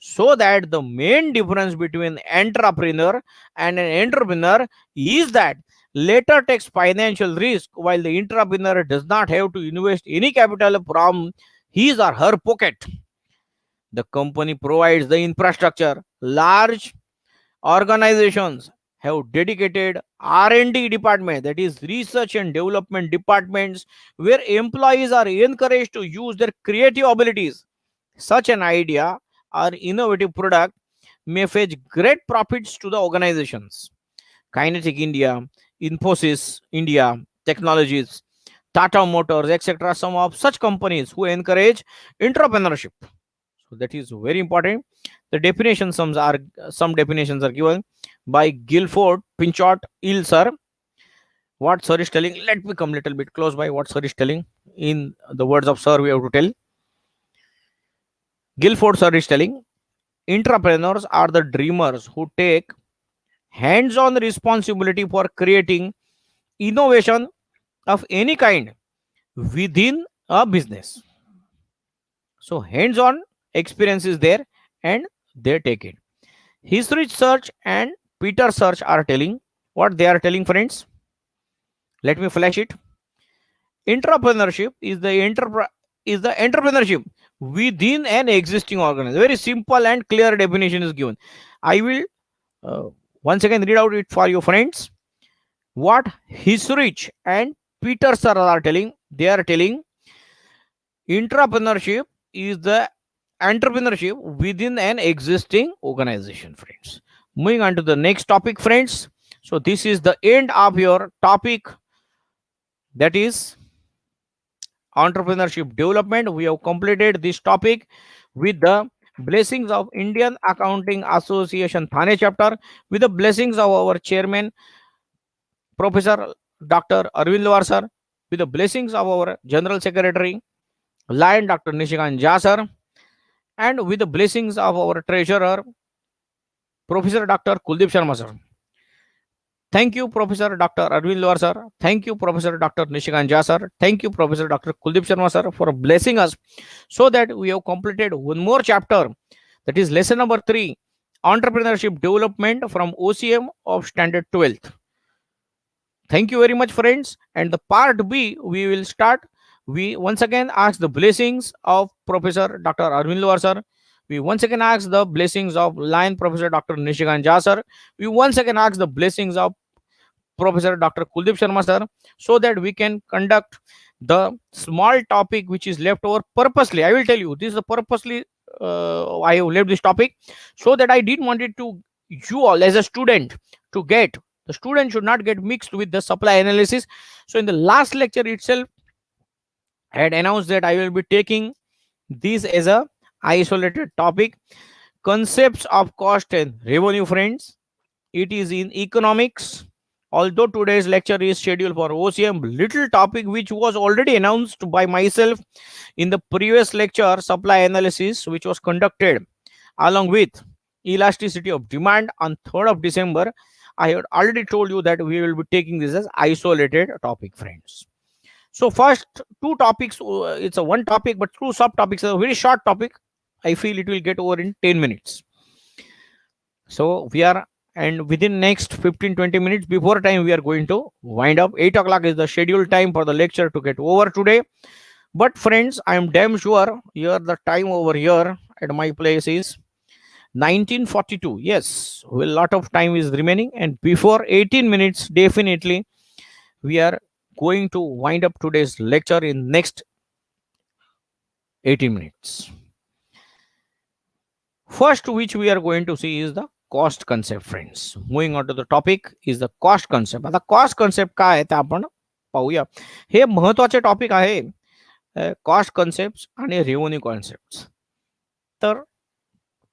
So that the main difference between entrepreneur and an entrepreneur is that later takes financial risk while the entrepreneur does not have to invest any capital from his or her pocket. The company provides the infrastructure. Large organizations have dedicated R&D department, that is research and development departments, where employees are encouraged to use their creative abilities. Such an idea or innovative product may fetch great profits to the organizations. Kinetic India, Infosys India Technologies, Tata Motors, etc. Some of such companies who encourage entrepreneurship. So that is very important. The definition some definitions are given by Guilford, Pinchot, Ill sir. What sir is telling? Let me come little bit close by what sir is telling. In the words of sir, we have to tell. Guilford sir is telling, entrepreneurs are the dreamers who take hands-on responsibility for creating innovation of any kind within a business. So hands-on experience is there and they take it. History Search and Peter Search are telling what they are telling, friends. Let me flash it. Entrepreneurship is the entrepreneurship within an existing organization. Very simple and clear definition is given. I will once again read out it for you, friends. What Hisrich and Peter sir are telling, they are telling entrepreneurship is the entrepreneurship within an existing organization, friends. Moving on to the next topic, friends. So this is the end of your topic, that is entrepreneurship development. We have completed this topic with the blessings of Indian Accounting Association Thane chapter, with the blessings of our chairman Professor Dr. Arvind Loar sir, with the blessings of our general secretary Lion Dr. Nishikant Jha sir, and with the blessings of our treasurer Professor Dr. Kuldeep Sharma sir. Thank you, Professor Dr. Arvind Loar sir. Thank you, Professor Dr. Nishikant Jha sir. Thank you, Professor Dr. Kuldeep Sharma sir, for blessing us so that we have completed one more chapter, that is lesson number 3, entrepreneurship development from OCM of standard 12th. Thank you very much, friends. And the part B we will start. We once again ask the blessings of Professor Dr. Arvind Loar sir. We once again ask the blessings of Lion Professor Dr. Nishikant Jha sir. We once again ask the blessings of Professor Dr. Kuldeep Sharma sir, so that we can conduct the small topic which is left over purposely. I will tell you, this is purposely I have left this topic so that I didn't want it to you all as a student to get. The student should not get mixed with the supply analysis. So in the last lecture itself, I had announced that I will be taking this as a isolated topic, concepts of cost and revenue, friends. it is in economics. Although today's lecture is scheduled for OCM, little topic which was already announced by myself in the previous lecture, supply analysis, which was conducted along with elasticity of demand on 3rd of December. I had already told you that we will be taking this as isolated topic, friends. So first two topics, it's a one topic, but two subtopics are a very short topic. I feel it will get over in 10 minutes. So we are, and within next 15-20 minutes before time, we are going to wind up. 8 o'clock is the scheduled time for the lecture to get over today. But friends, I am damn sure here the time over here at my place is 1942. Yes, a lot of time is remaining, and before 18 minutes, definitely we are going to wind up today's lecture in next 18 minutes. First, which we are going to see is the cost concept, friends. Moving on to the topic is the cost concept. आता cost concept काय आहे ते आपण पाहूया. हे महत्वाचे topic आहे, cost concept आणि revenue concept. तर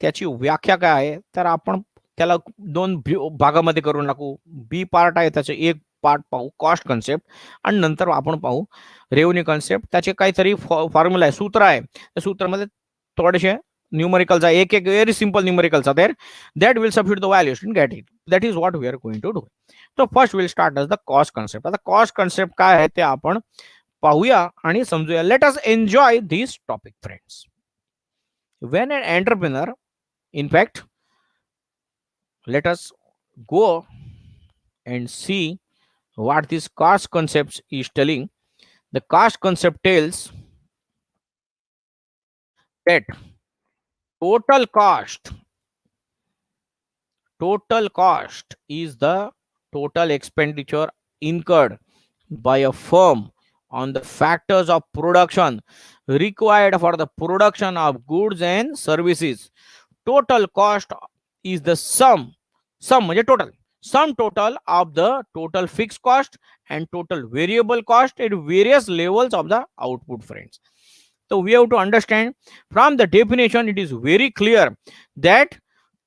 त्याची व्याख्या काय आहे, तर आपण त्याला दोन भागामध्ये करून टाकू. बी पार्ट आहे त्याचे एक पार्ट पाहू कॉस्ट कन्सेप्ट, आणि नंतर आपण पाहू रेव्हेन्यू कन्सेप्ट. त्याचे काहीतरी फॉर्म्युला आहे, सूत्र आहे. त्या सूत्रामध्ये थोडेसे न्यूमेरिकल्स आहे, एक very simple numericals are there that will substitute the values and get it. That is what we are going to do. So first we'll start as the cost concept. आता cost concept काय आहे ते आपण पाहूया आणि समजूया. Let us enjoy this topic, friends. When an entrepreneur, in fact, let us go and see what this cost concept is telling. The cost concept tells that total cost is the total expenditure incurred by a firm on the factors of production required for the production of goods and services. Total cost is the sum total of the total fixed cost and total variable cost at various levels of the output, friends. So we have to understand from the definition, it is very clear that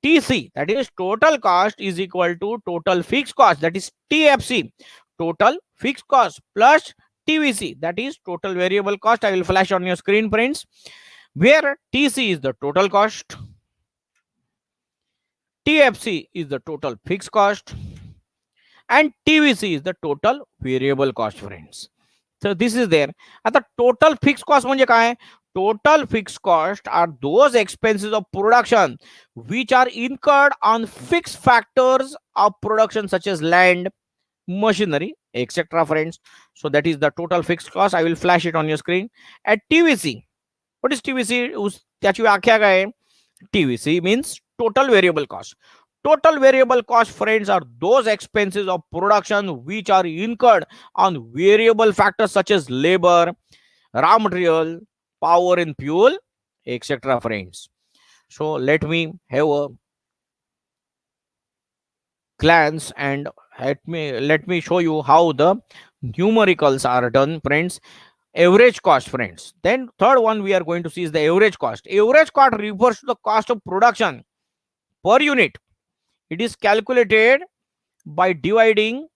TC, that is total cost, is equal to total fixed cost, that is TFC, total fixed cost, plus TVC, that is total variable cost. I will flash on your screen, friends, where TC is the total cost, TFC is the total fixed cost, and TVC is the total variable cost, friends. So this is there. At the total fixed cost म्हणजे काय? Total fixed cost are those expenses of production which are incurred on fixed factors of production such as land, machinery, etc. friends. So that is the total fixed cost. I will flash it on your screen. At TVC, what is TVC? त्याची व्याख्या काय? TVC means total variable cost. Total variable cost, friends, are those expenses of production which are incurred on variable factors such as labor, raw material, power and fuel, etc. friends. So let me have a glance and let me show you how the numericals are done, friends. Average cost, friends. Then third one we are going to see is the average cost. Average cost refers to the cost of production per unit. It is calculated by dividing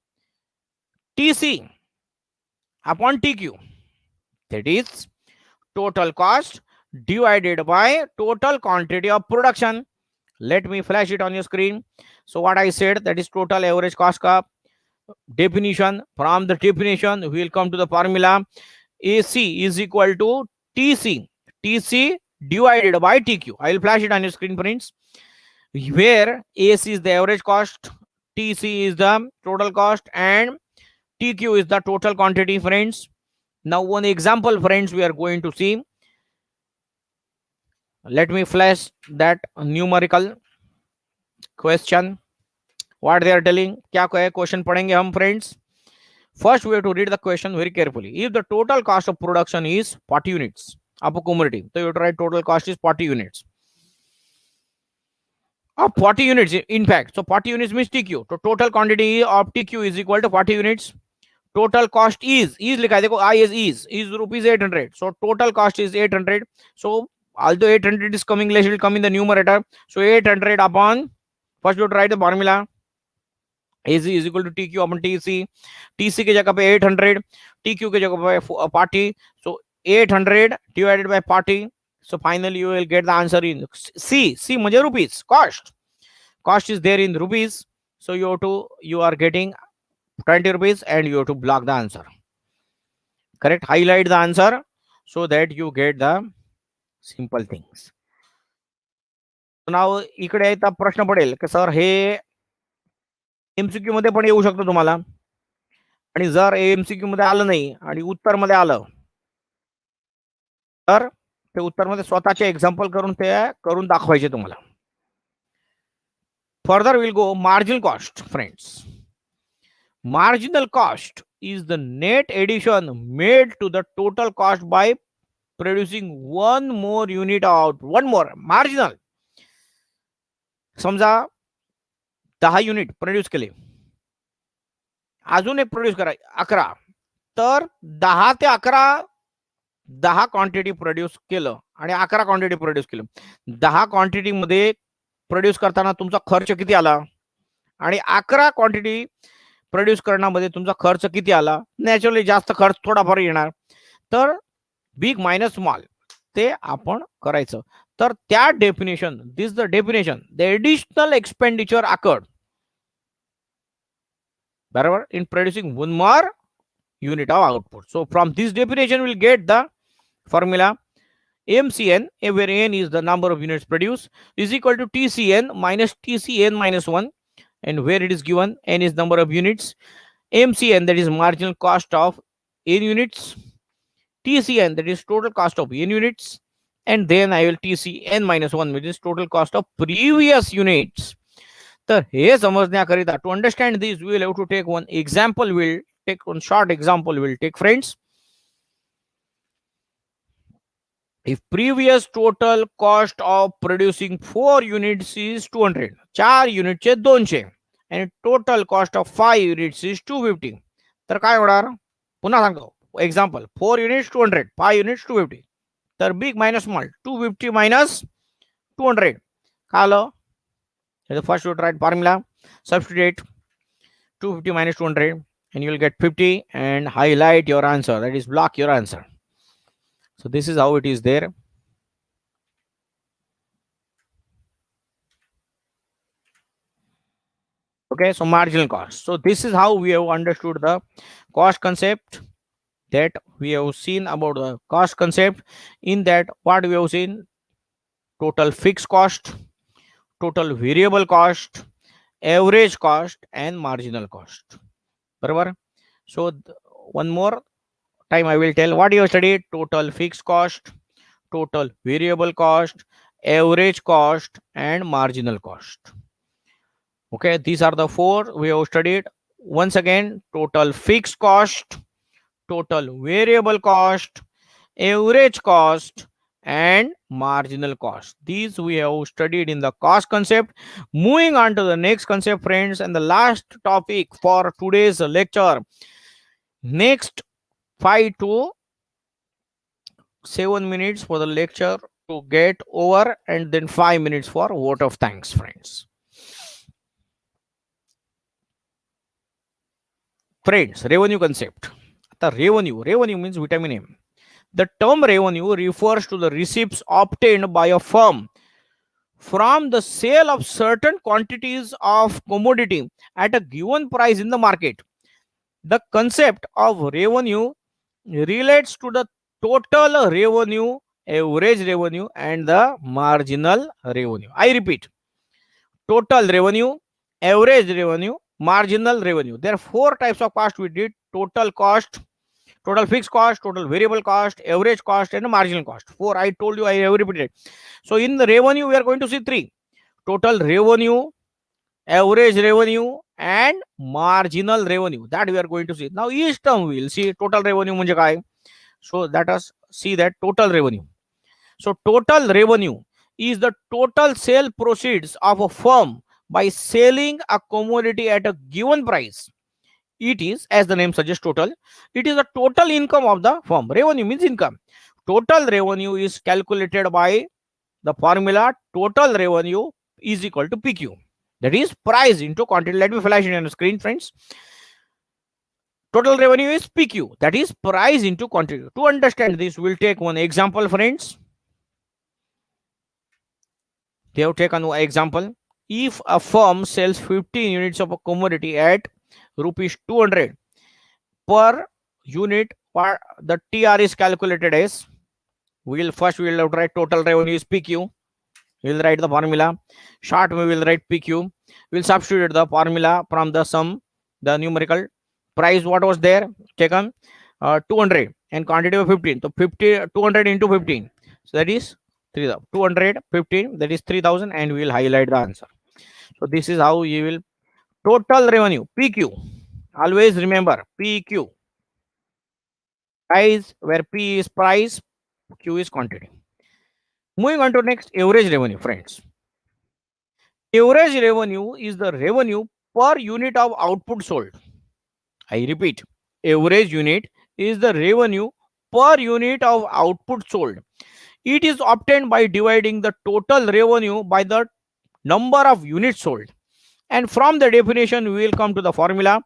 TC upon TQ. That is total cost divided by total quantity of production. Let me flash it on your screen. So what I said, that is total average cost ka definition. From the definition, we will come to the formula. AC is equal to TC. TC divided by TQ. I will flash it on your screen, friends. Where AC is the average cost, TC is the total cost, and TQ is the total quantity, friends. Now one example, friends, we are going to see. Let me flash that numerical question. What they are telling, क्या question पढ़ेंगे हम, friends. First we have to read the question very carefully. If the total cost of production is 40 units, आपको cumulative, so you have to write total cost is 40 units. 40 units, in fact. So 40 units means TQ. So total quantity of TQ is equal to 40 units. Total cost is लिखा है, देखो I is rupees 800. So total cost is 800. So although 800 is coming less, it will come in the numerator. So 800 upon, first you have to write the formula. AC is equal to TQ upon TC. TC की जगह पे 800, TQ की जगह पे party. So 800 divided by party. So finally you will get the answer in C. C म्हणजे rupees. Cost is there in rupees. So you are getting 20 rupees and you have to block the answer. Correct? Highlight the answer so that you get the simple things. So now इकडे आता प्रश्न पडेल की sir हे MCQ मध्ये पण येऊ शकतो तुम्हाला, आणि जर MCQ मध्ये आलं नाही आणि उत्तर मध्ये आलं तर ते उत्तर मध्ये स्वतःचे एक्झाम्पल करून ते करून दाखवायचे तुम्हाला. Further we'll go marginal cost, friends. Marginal cost is the net addition made to the total cost by producing one more unit out. One more marginal. समजा 10 युनिट प्रोड्यूस केले, अजून एक प्रोड्यूस करा 11, तर 10 ते 11 10 क्वांटिटी प्रोड्यूस केलं आणि 11 quantity produce केलं. 10 क्वांटिटी मध्ये प्रोड्यूस करताना तुमचा खर्च किती आला आणि 11 क्वांटिटी प्रोड्यूस करण्यामध्ये तुमचा खर्च किती आला. नॅचरली जास्त खर्च थोडाफार येणार, तर बिग मायनस स्मॉल ते आपण करायचं. तर त्या definition, this the definition, the additional expenditure occurred बरोबर in producing one more unit of output. So from this definition we'll get the formula MCN, where N is the number of units produced, is equal to TCN minus TCN minus 1, and where it is given N is number of units, MCN that is marginal cost of N units, TCN that is total cost of N units, and then I will TCN minus 1 which is total cost of previous units. तर हे समजण्याकरिता, to understand this we will have to take one example. We'll take one short example. We'll take, friends. If previous total cost of producing 4 units is 200, 4 units चे 200, and total cost of 5 units is 250, तर काय होणार? पुन्हा सांगतो example. 4 units 200, 5 units 250, तर big minus small 250 minus 200 काय आलं? First you write formula, substitute 250 minus 200 and you will get 50 and highlight your answer, that is block your answer. So this is how it is there. Okay, so marginal cost. So this is how we have understood the cost concept, that we have seen about the cost concept. In that, what we have seen: total fixed cost, total variable cost, average cost, and marginal cost. Barabar? So one more time I will tell what you have studied: total fixed cost, total variable cost, average cost, and marginal cost. Okay, these are the 4 we have studied. Once again, total fixed cost, total variable cost, average cost, and marginal cost. These we have studied in the cost concept. Moving on to the next concept, friends, and the last topic for today's lecture. Next 5 to 7 minutes for the lecture to get over, and then 5 minutes for vote of thanks, friends. Friends, revenue concept. The revenue means vitamin M. The term revenue refers to the receipts obtained by a firm from the sale of certain quantities of commodity at a given price in the market. The concept of revenue relates to the total revenue, average revenue, and the marginal revenue. I repeat: total revenue, average revenue, marginal revenue. There are 4 types of cost we did: total cost, total fixed cost, total variable cost, average cost, and marginal cost. 4 I told you, I have repeated. So in the revenue we are going to see 3: total revenue, average revenue, and marginal revenue. That we are going to see. Now each term we will see. Total revenue म्हणजे काय? So let us see that total revenue. So total revenue is the total sale proceeds of a firm by selling a commodity at a given price. It is, as the name suggests, total. It is the total income of the firm. Revenue means income. Total revenue is calculated by the formula total revenue is equal to PQ. That is price into quantity. Let me flash it on the screen, friends. Total revenue is PQ. That is price into quantity. To understand this, we'll take one example, friends. They have taken one example. If a firm sells 15 units of a commodity at rupees 200 per unit, what the TR is calculated as, we'll write total revenue is PQ. We'll write the formula. Short we will write PQ. We'll substitute the formula from the sum, the numerical price what was there taken 200 and quantity of 15. So 200 into 15. So that is 3,000. 215, that is 3,000, and we will highlight the answer. So this is how you will total revenue PQ. Always remember PQ. Price, where P is price, Q is quantity. Moving on to next, average revenue, friends. Average revenue is the revenue per unit of output sold. I repeat, average unit is the revenue per unit of output sold. It is obtained by dividing the total revenue by the number of units sold. And from the definition, we will come to the formula.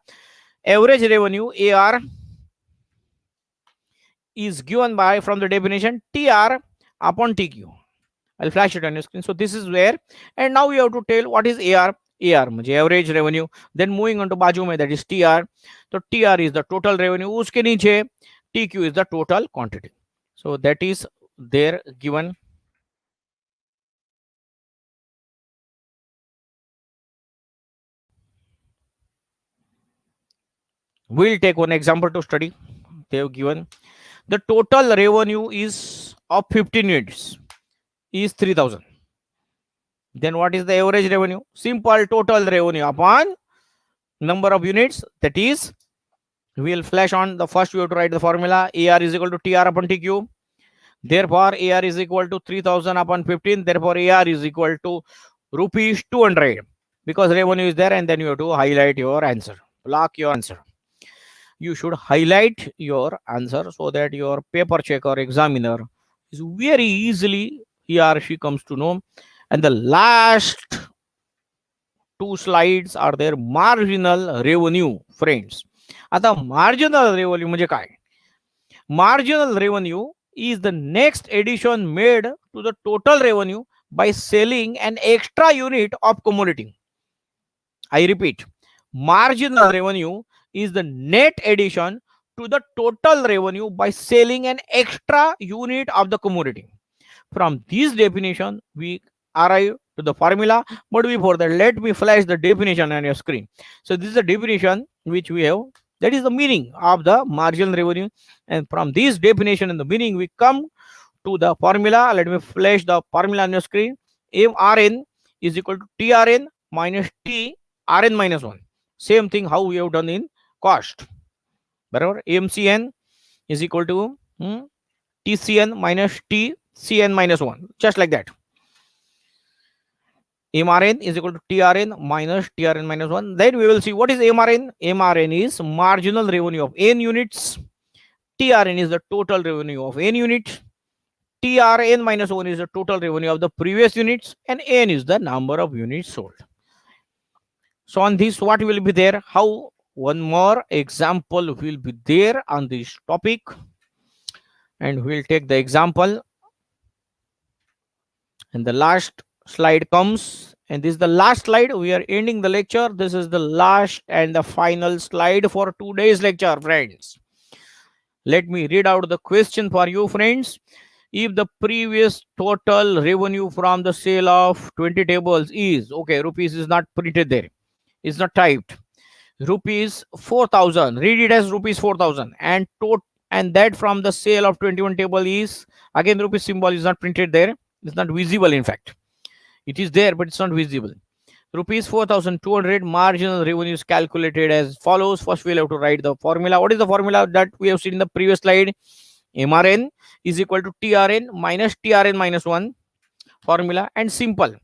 Average revenue, AR, is given by, from the definition, TR upon TQ. I'll flash it on your screen. So this is where, and now we have to tell what is AR. AR means average revenue. Then moving on to बाजू में, that is TR. So TR is the total revenue. उसके नीचे TQ is the total quantity. So that is there given. We'll take one example to study. They have given the total revenue is of 15 units is 3,000. Then what is the average revenue? Simple, total revenue upon number of units. That is, we will flash on the first. We have to write the formula. AR is equal to TR upon TQ. Therefore, AR is equal to 3,000 upon 15. Therefore, AR is equal to rupees 200, because revenue is there, and then you have to highlight your answer. Block your answer. You should highlight your answer so that your paper checker examiner is very easily, he or she comes to know. And the last two slides are their marginal revenue, friends. आता marginal revenue म्हणजे काय? Marginal revenue is the next addition made to the total revenue by selling an extra unit of commodity. I repeat, marginal revenue is the net addition to the total revenue by selling an extra unit of the commodity. From this definition, we arrive to the formula, but before that, let me flash the definition on your screen. So this is the definition which we have. That is the meaning of the marginal revenue. And from this definition and the meaning, we come to the formula. Let me flash the formula on your screen. MRN is equal to TRN minus TRN minus 1. Same thing how we have done in cost. Barabar? MCN is equal to TCN minus TCN minus 1. Just like that. MRN is equal to TRN minus TRN minus 1. Then we will see what is MRN. MRN is marginal revenue of N units. TRN is the total revenue of N units. TRN minus 1 is the total revenue of the previous units, and N is the number of units sold. So on this, what will be there? How one more example will be there on this topic, and we'll take the example. And the last slide comes, and this is the last slide. We are ending the lecture. This is the last and the final slide for today's lecture, friends. Let me read out the question for you, friends. If the previous total revenue from the sale of 20 tables is, okay, rupees is not printed there, it's not typed, rupees 4,000, read it as rupees 4,000, and that from the sale of 21 table is, again, rupees symbol is not printed there, it's not visible. In fact, it is there, but it's not visible. Rupees 4,200 marginal revenue is calculated as follows. First, we'll have to write the formula. What is the formula that we have seen in the previous slide? MRN is equal to TRN minus TRN minus 1 formula, and simple.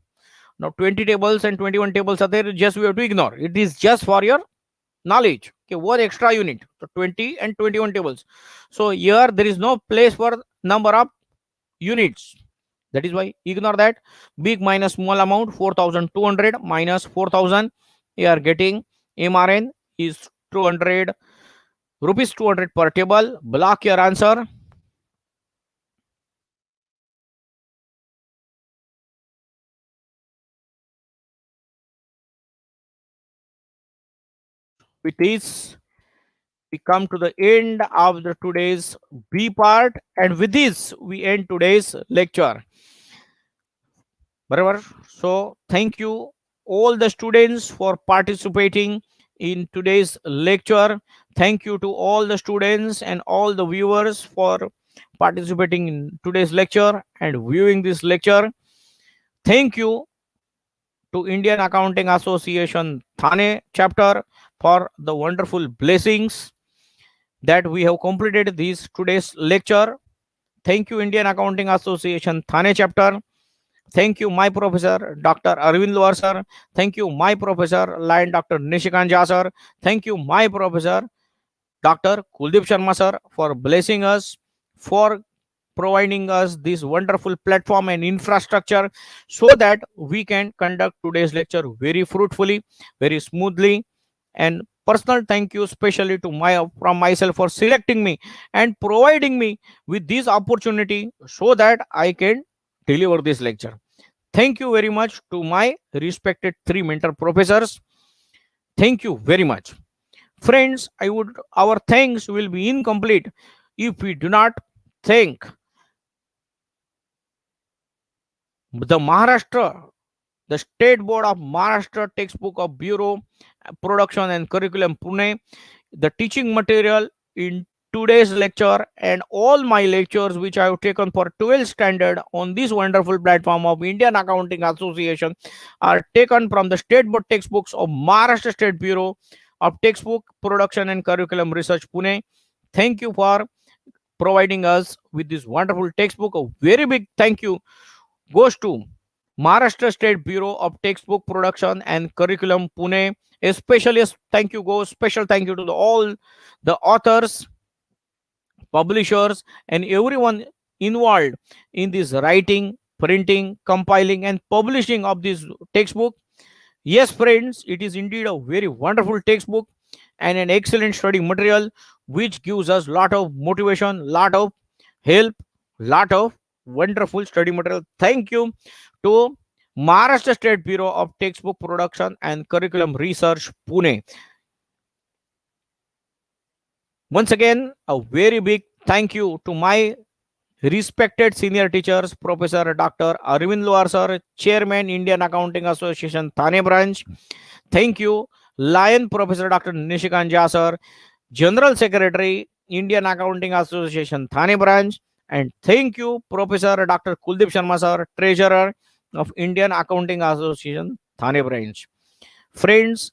Now 20 tables and 21 tables are there, just we have to ignore. It is just for your knowledge. Okay, one extra unit. So 20 and 21 tables. So here there is no place for number of units. That is why ignore that. Big minus small amount, 4200 minus 4000. You are getting MRN is 200 rupees, 200 per table. Block your answer. With this, we come to the end of the today's B part, and with this, we end today's lecture. Barabar. So, thank you all the students for participating in today's lecture. Thank you to all the students and all the viewers for participating in today's lecture and viewing this lecture. Thank you to Indian Accounting Association Thane chapter for the wonderful blessings that we have completed this today's lecture. Thank you, Indian Accounting Association Thane chapter. Thank you, my professor, Dr. Arvind Loar sir. Thank you, my professor, Lion Dr. Nishikant Jha sir. Thank you, my professor, Dr. Kuldeep Sharma sir, for blessing us, for providing us this wonderful platform and infrastructure so that we can conduct today's lecture very fruitfully, very smoothly. And personal thank you especially to my from myself for selecting me and providing me with this opportunity so that I can deliver this lecture. Thank you very much to my respected three mentor professors. Thank you very much. Friends, our thanks will be incomplete if we do not thank the Maharashtra, the State Board of Maharashtra Textbook of Bureau Production and Curriculum Pune, the teaching material in today's lecture and all my lectures which I have taken for 12th standard on this wonderful platform of Indian Accounting Association are taken from the State Board textbooks of Maharashtra State Bureau of Textbook Production and Curriculum Research Pune. Thank you for providing us with this wonderful textbook. A very big thank you goes to Maharashtra State Bureau of Textbook Production and Curriculum Pune. Especially thank you goes special thank you to all the authors, publishers, and everyone involved in this writing, printing, compiling, and publishing of this textbook. Yes, friends, it is indeed a very wonderful textbook and an excellent study material which gives us lot of motivation, lot of help, lot of wonderful study material. Thank you to Maharashtra State Bureau of Textbook Production and Curriculum Research, Pune. Once again, a very big thank you to my respected senior teachers, Professor Dr. Arvind Loar sir, Chairman, Indian Accounting Association, Thane branch. Thank you, Lion Professor Dr. Nishikant Jha sir, General Secretary, Indian Accounting Association, Thane branch. And thank you, Professor Dr. Kuldeep Sharma sir, Treasurer of Indian Accounting Association, Thane branch. Friends,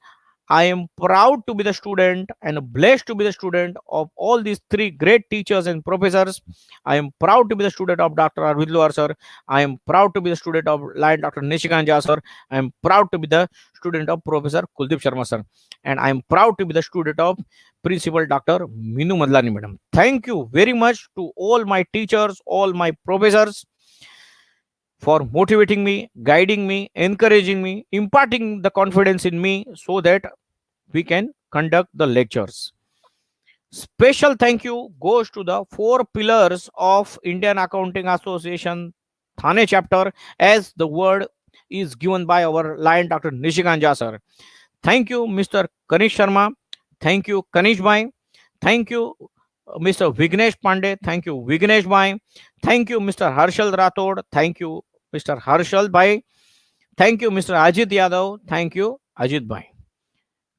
I am proud to be the student and blessed to be the student of all these three great teachers and professors. I am proud to be the student of Dr. Arvind Loar sir. I am proud to be the student of Lion Dr. Nishikant Jha sir. I am proud to be the student of Professor Kuldeep Sharma sir. And I am proud to be the student of Principal Dr. Minu Madlani madam. Thank you very much to all my teachers, all my professors for motivating me, guiding me, encouraging me, imparting the confidence in me so that we can conduct the lectures. Special thank you goes to the four pillars of Indian Accounting Association Thane chapter, as the word is given by our Lion Dr. Nishikant Jha sir. Thank you, Mr. Kanish Sharma. Thank you, Kanish Bhai. Thank you, Mr. Vignesh Pandey. Thank you, Vignesh Bhai. Thank you, Mr. Harshal Rathod. Thank you, Mr. Harshal Bhai. Thank you, Mr. Ajit Yadav. Thank you, Ajit Bhai.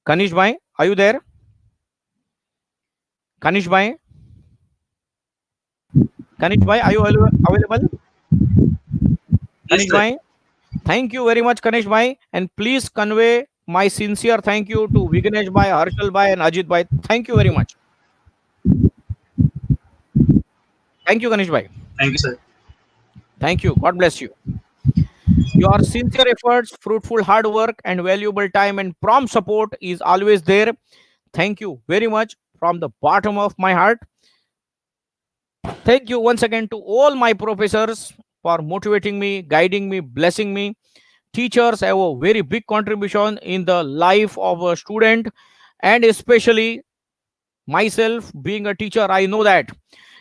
Kanish Bhai, are you there? Kanish Bhai? Kanish Bhai, are you available? Yes, Kanish sir. Bhai, thank you very much, Kanish Bhai. And please convey my sincere thank you to Vignesh Bhai, Harshal Bhai, and Ajit Bhai. Thank you very much. Thank you, Kanish Bhai. Thank you, sir. Thank you. God bless you. Your sincere efforts, fruitful hard work, and valuable time and prompt support is always there. Thank you very much from the bottom of my heart. Thank you once again to all my professors, for motivating me, guiding me, blessing me. Teachers have a very big contribution in the life of a student, and especially myself being a teacher, I know that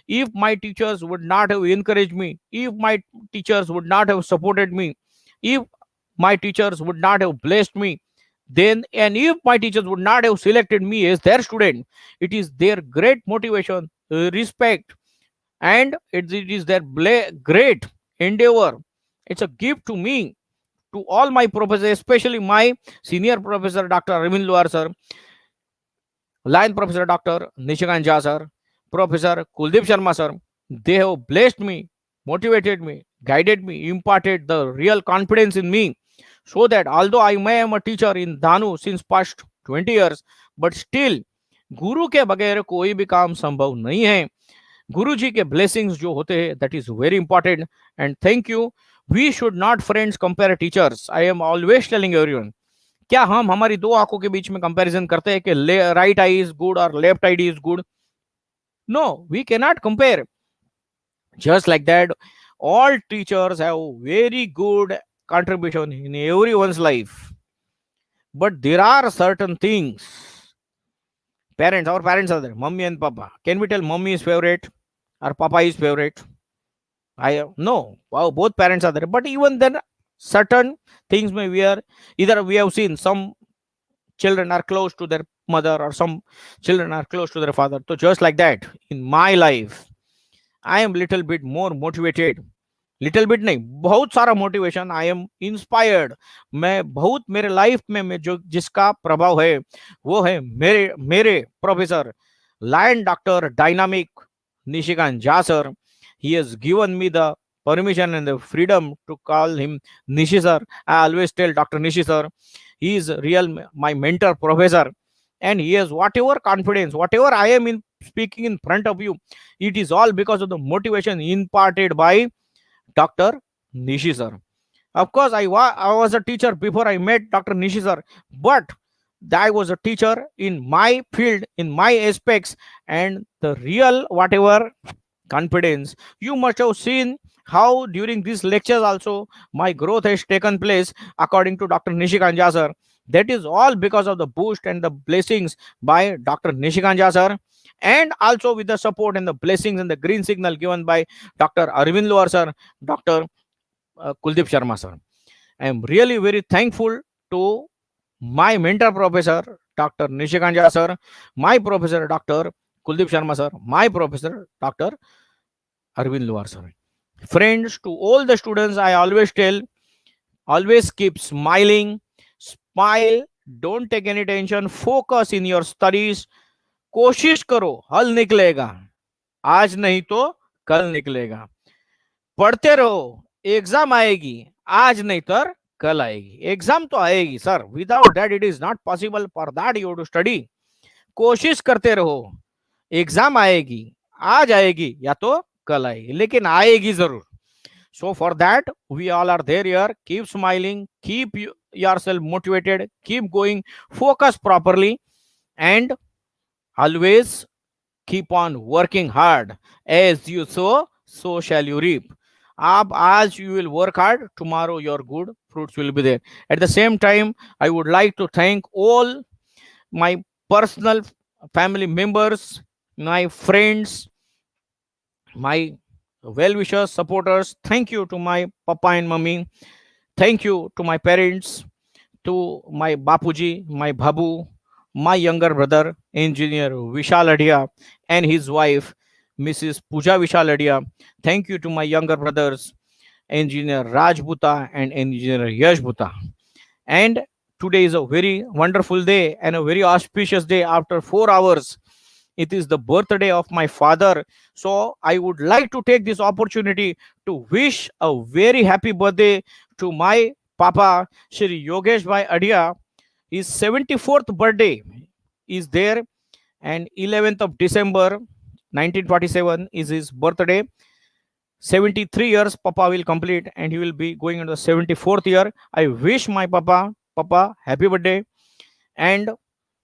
if my teachers would not have encouraged me, if my teachers would not have supported me, if my teachers would not have blessed me, then and if my teachers would not have selected me as their student, it is their great motivation, respect, and it is their great endeavor. It's a gift to me, to all my professors, especially my senior professor Dr. Arvind Luar sir, line professor Dr. Nishikant Jha sir, Professor Kuldeep Sharma sir. They have blessed me, motivated me, guided me, imparted the real confidence in me, so that although I may am a teacher in Dhanu since past 20 years, but still गुरु के बगैर कोई भी काम संभव नहीं है. गुरु जी के blessings जो होते हैं, that is very important. And thank you. We should not friends compare teachers. I am always telling everyone. क्या हम हमारी दो आंखों के बीच में कंपैरिजन करते हैं कि राइट आई इज गुड और left eye is good? No, we can not compare. Just like that, all teachers have very good contribution in everyone's life, but there are certain things. Parents, our parents are there, mummy and papa. Can we tell mummy is favorite or papa is favorite? I no. Wow, both parents are there, but even then, certain things may we are either we have seen some children are close to their mother or some children are close to their father. So just like that, in my life, I am little bit more motivated. Little bit नहीं, बहुत सारा motivation. I am inspired. मैं बहुत मेरे life में जो जिसका प्रभाव है वो है मेरे मेरे professor lion doctor dynamic Nishikant Jha sir. He has given me the permission and the freedom to call him Nishi sir. I always tell Dr. Nishi sir, he is real my mentor professor, and he has whatever confidence, whatever I am in speaking in front of you, it is all because of the motivation imparted by Dr. Nishi sir. Of course, I was a teacher before I met Dr. Nishi sir, but I was a teacher in my field, in my aspects, and the real whatever confidence. You must have seen how during these lectures also my growth has taken place according to Dr. Nishikant Jha sir. That is all because of the boost and the blessings by Dr. Nishikant Jha sir, and also with the support and the blessings and the green signal given by Dr. Arvind Luar sir, Dr. Kuldeep Sharma sir. I am really very thankful to my mentor professor Dr. Nishikant Jha sir, my professor Dr. Kuldeep Sharma sir, my professor Dr. Arvind Luar sir. Friends, to all the students, I always tell, always keep smiling, smile, don't take any tension, focus in your studies. कोशिश करो, हल निकलेगा. आज नहीं तो कल निकलेगा. पढ़ते रहो, एग्जाम आएगी. आज नहीं तो कल आएगी. एग्जाम तो आएगी sir, without that it is not possible. For that you to study. कोशिश करते रहो, एग्जाम आएगी. आज आएगी या तो कल आएगी, लेकिन आएगी जरूर. So for that, we all are there here. Keep smiling, keep yourself motivated, keep going, focus properly, and always keep on working hard. As you sow, so shall you reap. As you will work hard, tomorrow your good fruits will be there. At the same time, I would like to thank all my personal family members, my friends, my well-wishers, supporters. Thank you to my papa and mummy. Thank you to my parents, to my bapuji, my babu, my younger brother, engineer Vishal Adia, and his wife, Mrs. Pooja Vishal Adia. Thank you to my younger brothers, engineer Raj Bhuta and engineer Yash Bhuta. And today is a very wonderful day and a very auspicious day. After 4 hours, it is the birthday of my father. So I would like to take this opportunity to wish a very happy birthday to my papa, Shri Yogesh Bhai Adia. His 74th birthday is there, and 11th of December 1947 is his birthday. 73 years papa will complete, and he will be going into the 74th year. I wish my papa happy birthday. And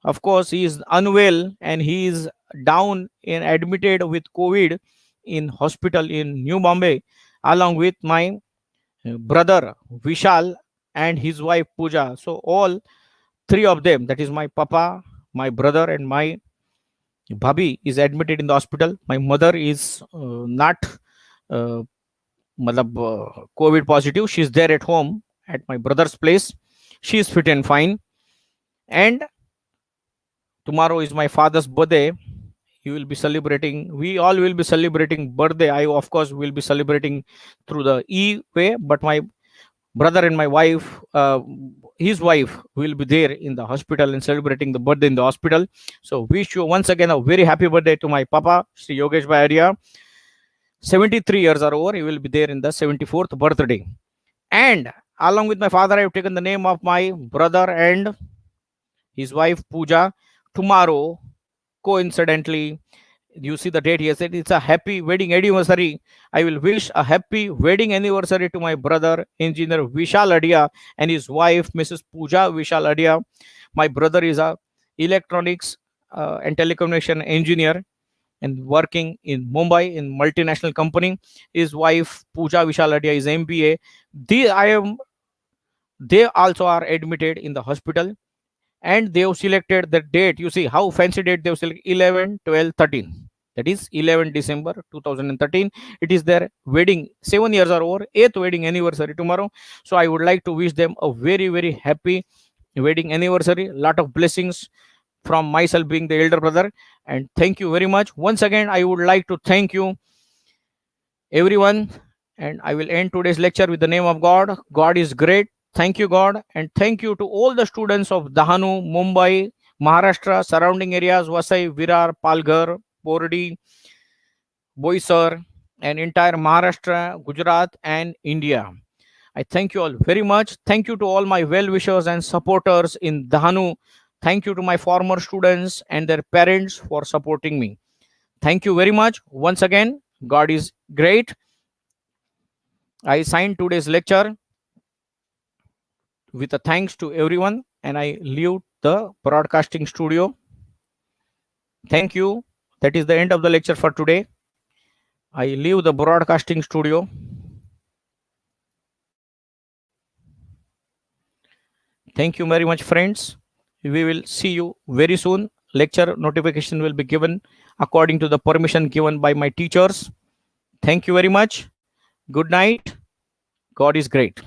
of course, he is unwell and he is down and admitted with COVID in hospital in New Bombay. along with my brother Vishal and his wife Pooja. So all three of them, that is my papa, my brother, and my bhabhi, is admitted in the hospital. My mother is not uh, COVID positive. She's there at home at my brother's place. She is fit and fine. And tomorrow is my father's birthday. He will be celebrating. We all will be celebrating birthday. I, of course, will be celebrating through the way, but my brother and my wife, his wife, will be there in the hospital and celebrating the birthday in the hospital. So wish you once again a very happy birthday to my papa, Sri Yogesh Bhai. 73 years are over. He will be there in the 74th birthday. And along with my father, I have taken the name of my brother and his wife Pooja. Tomorrow, coincidentally, you see the date here, said it's a happy wedding anniversary. I will wish a happy wedding anniversary to my brother, engineer Vishal Adia, and his wife, Mrs. Pooja Vishal Adia. My brother is a electronics and telecommunication engineer and working in Mumbai in multinational company. His wife Pooja Vishal Adia is MBA. They also are admitted in the hospital, and they have selected the date. You see how fancy date they have selected: 11, 12, 13. That is 11 December 2013. It is their wedding. 7 years are over. 8th wedding anniversary tomorrow. So I would like to wish them a very, very happy wedding anniversary. Lot of blessings from myself being the elder brother. And thank you very much. Once again, I would like to thank you, everyone. And I will end today's lecture with the name of God. God is great. Thank you, God. And thank you to all the students of Dahanu, Mumbai, Maharashtra, surrounding areas, Vasai, Virar, Palghar, Pordi, Boisar, and entire Maharashtra, Gujarat, and India. I thank you all very much. Thank you to all my well wishers and supporters in Dahanu. Thank you to my former students and their parents for supporting me. Thank you very much. Once again, God is great. I signed today's lecture with a thanks to everyone, and I leave the broadcasting studio. Thank you. That is the end of the lecture for today. I leave the broadcasting studio. Thank you very much, friends. We will see you very soon. Lecture notification will be given according to the permission given by my teachers. Thank you very much. Good night. God is great.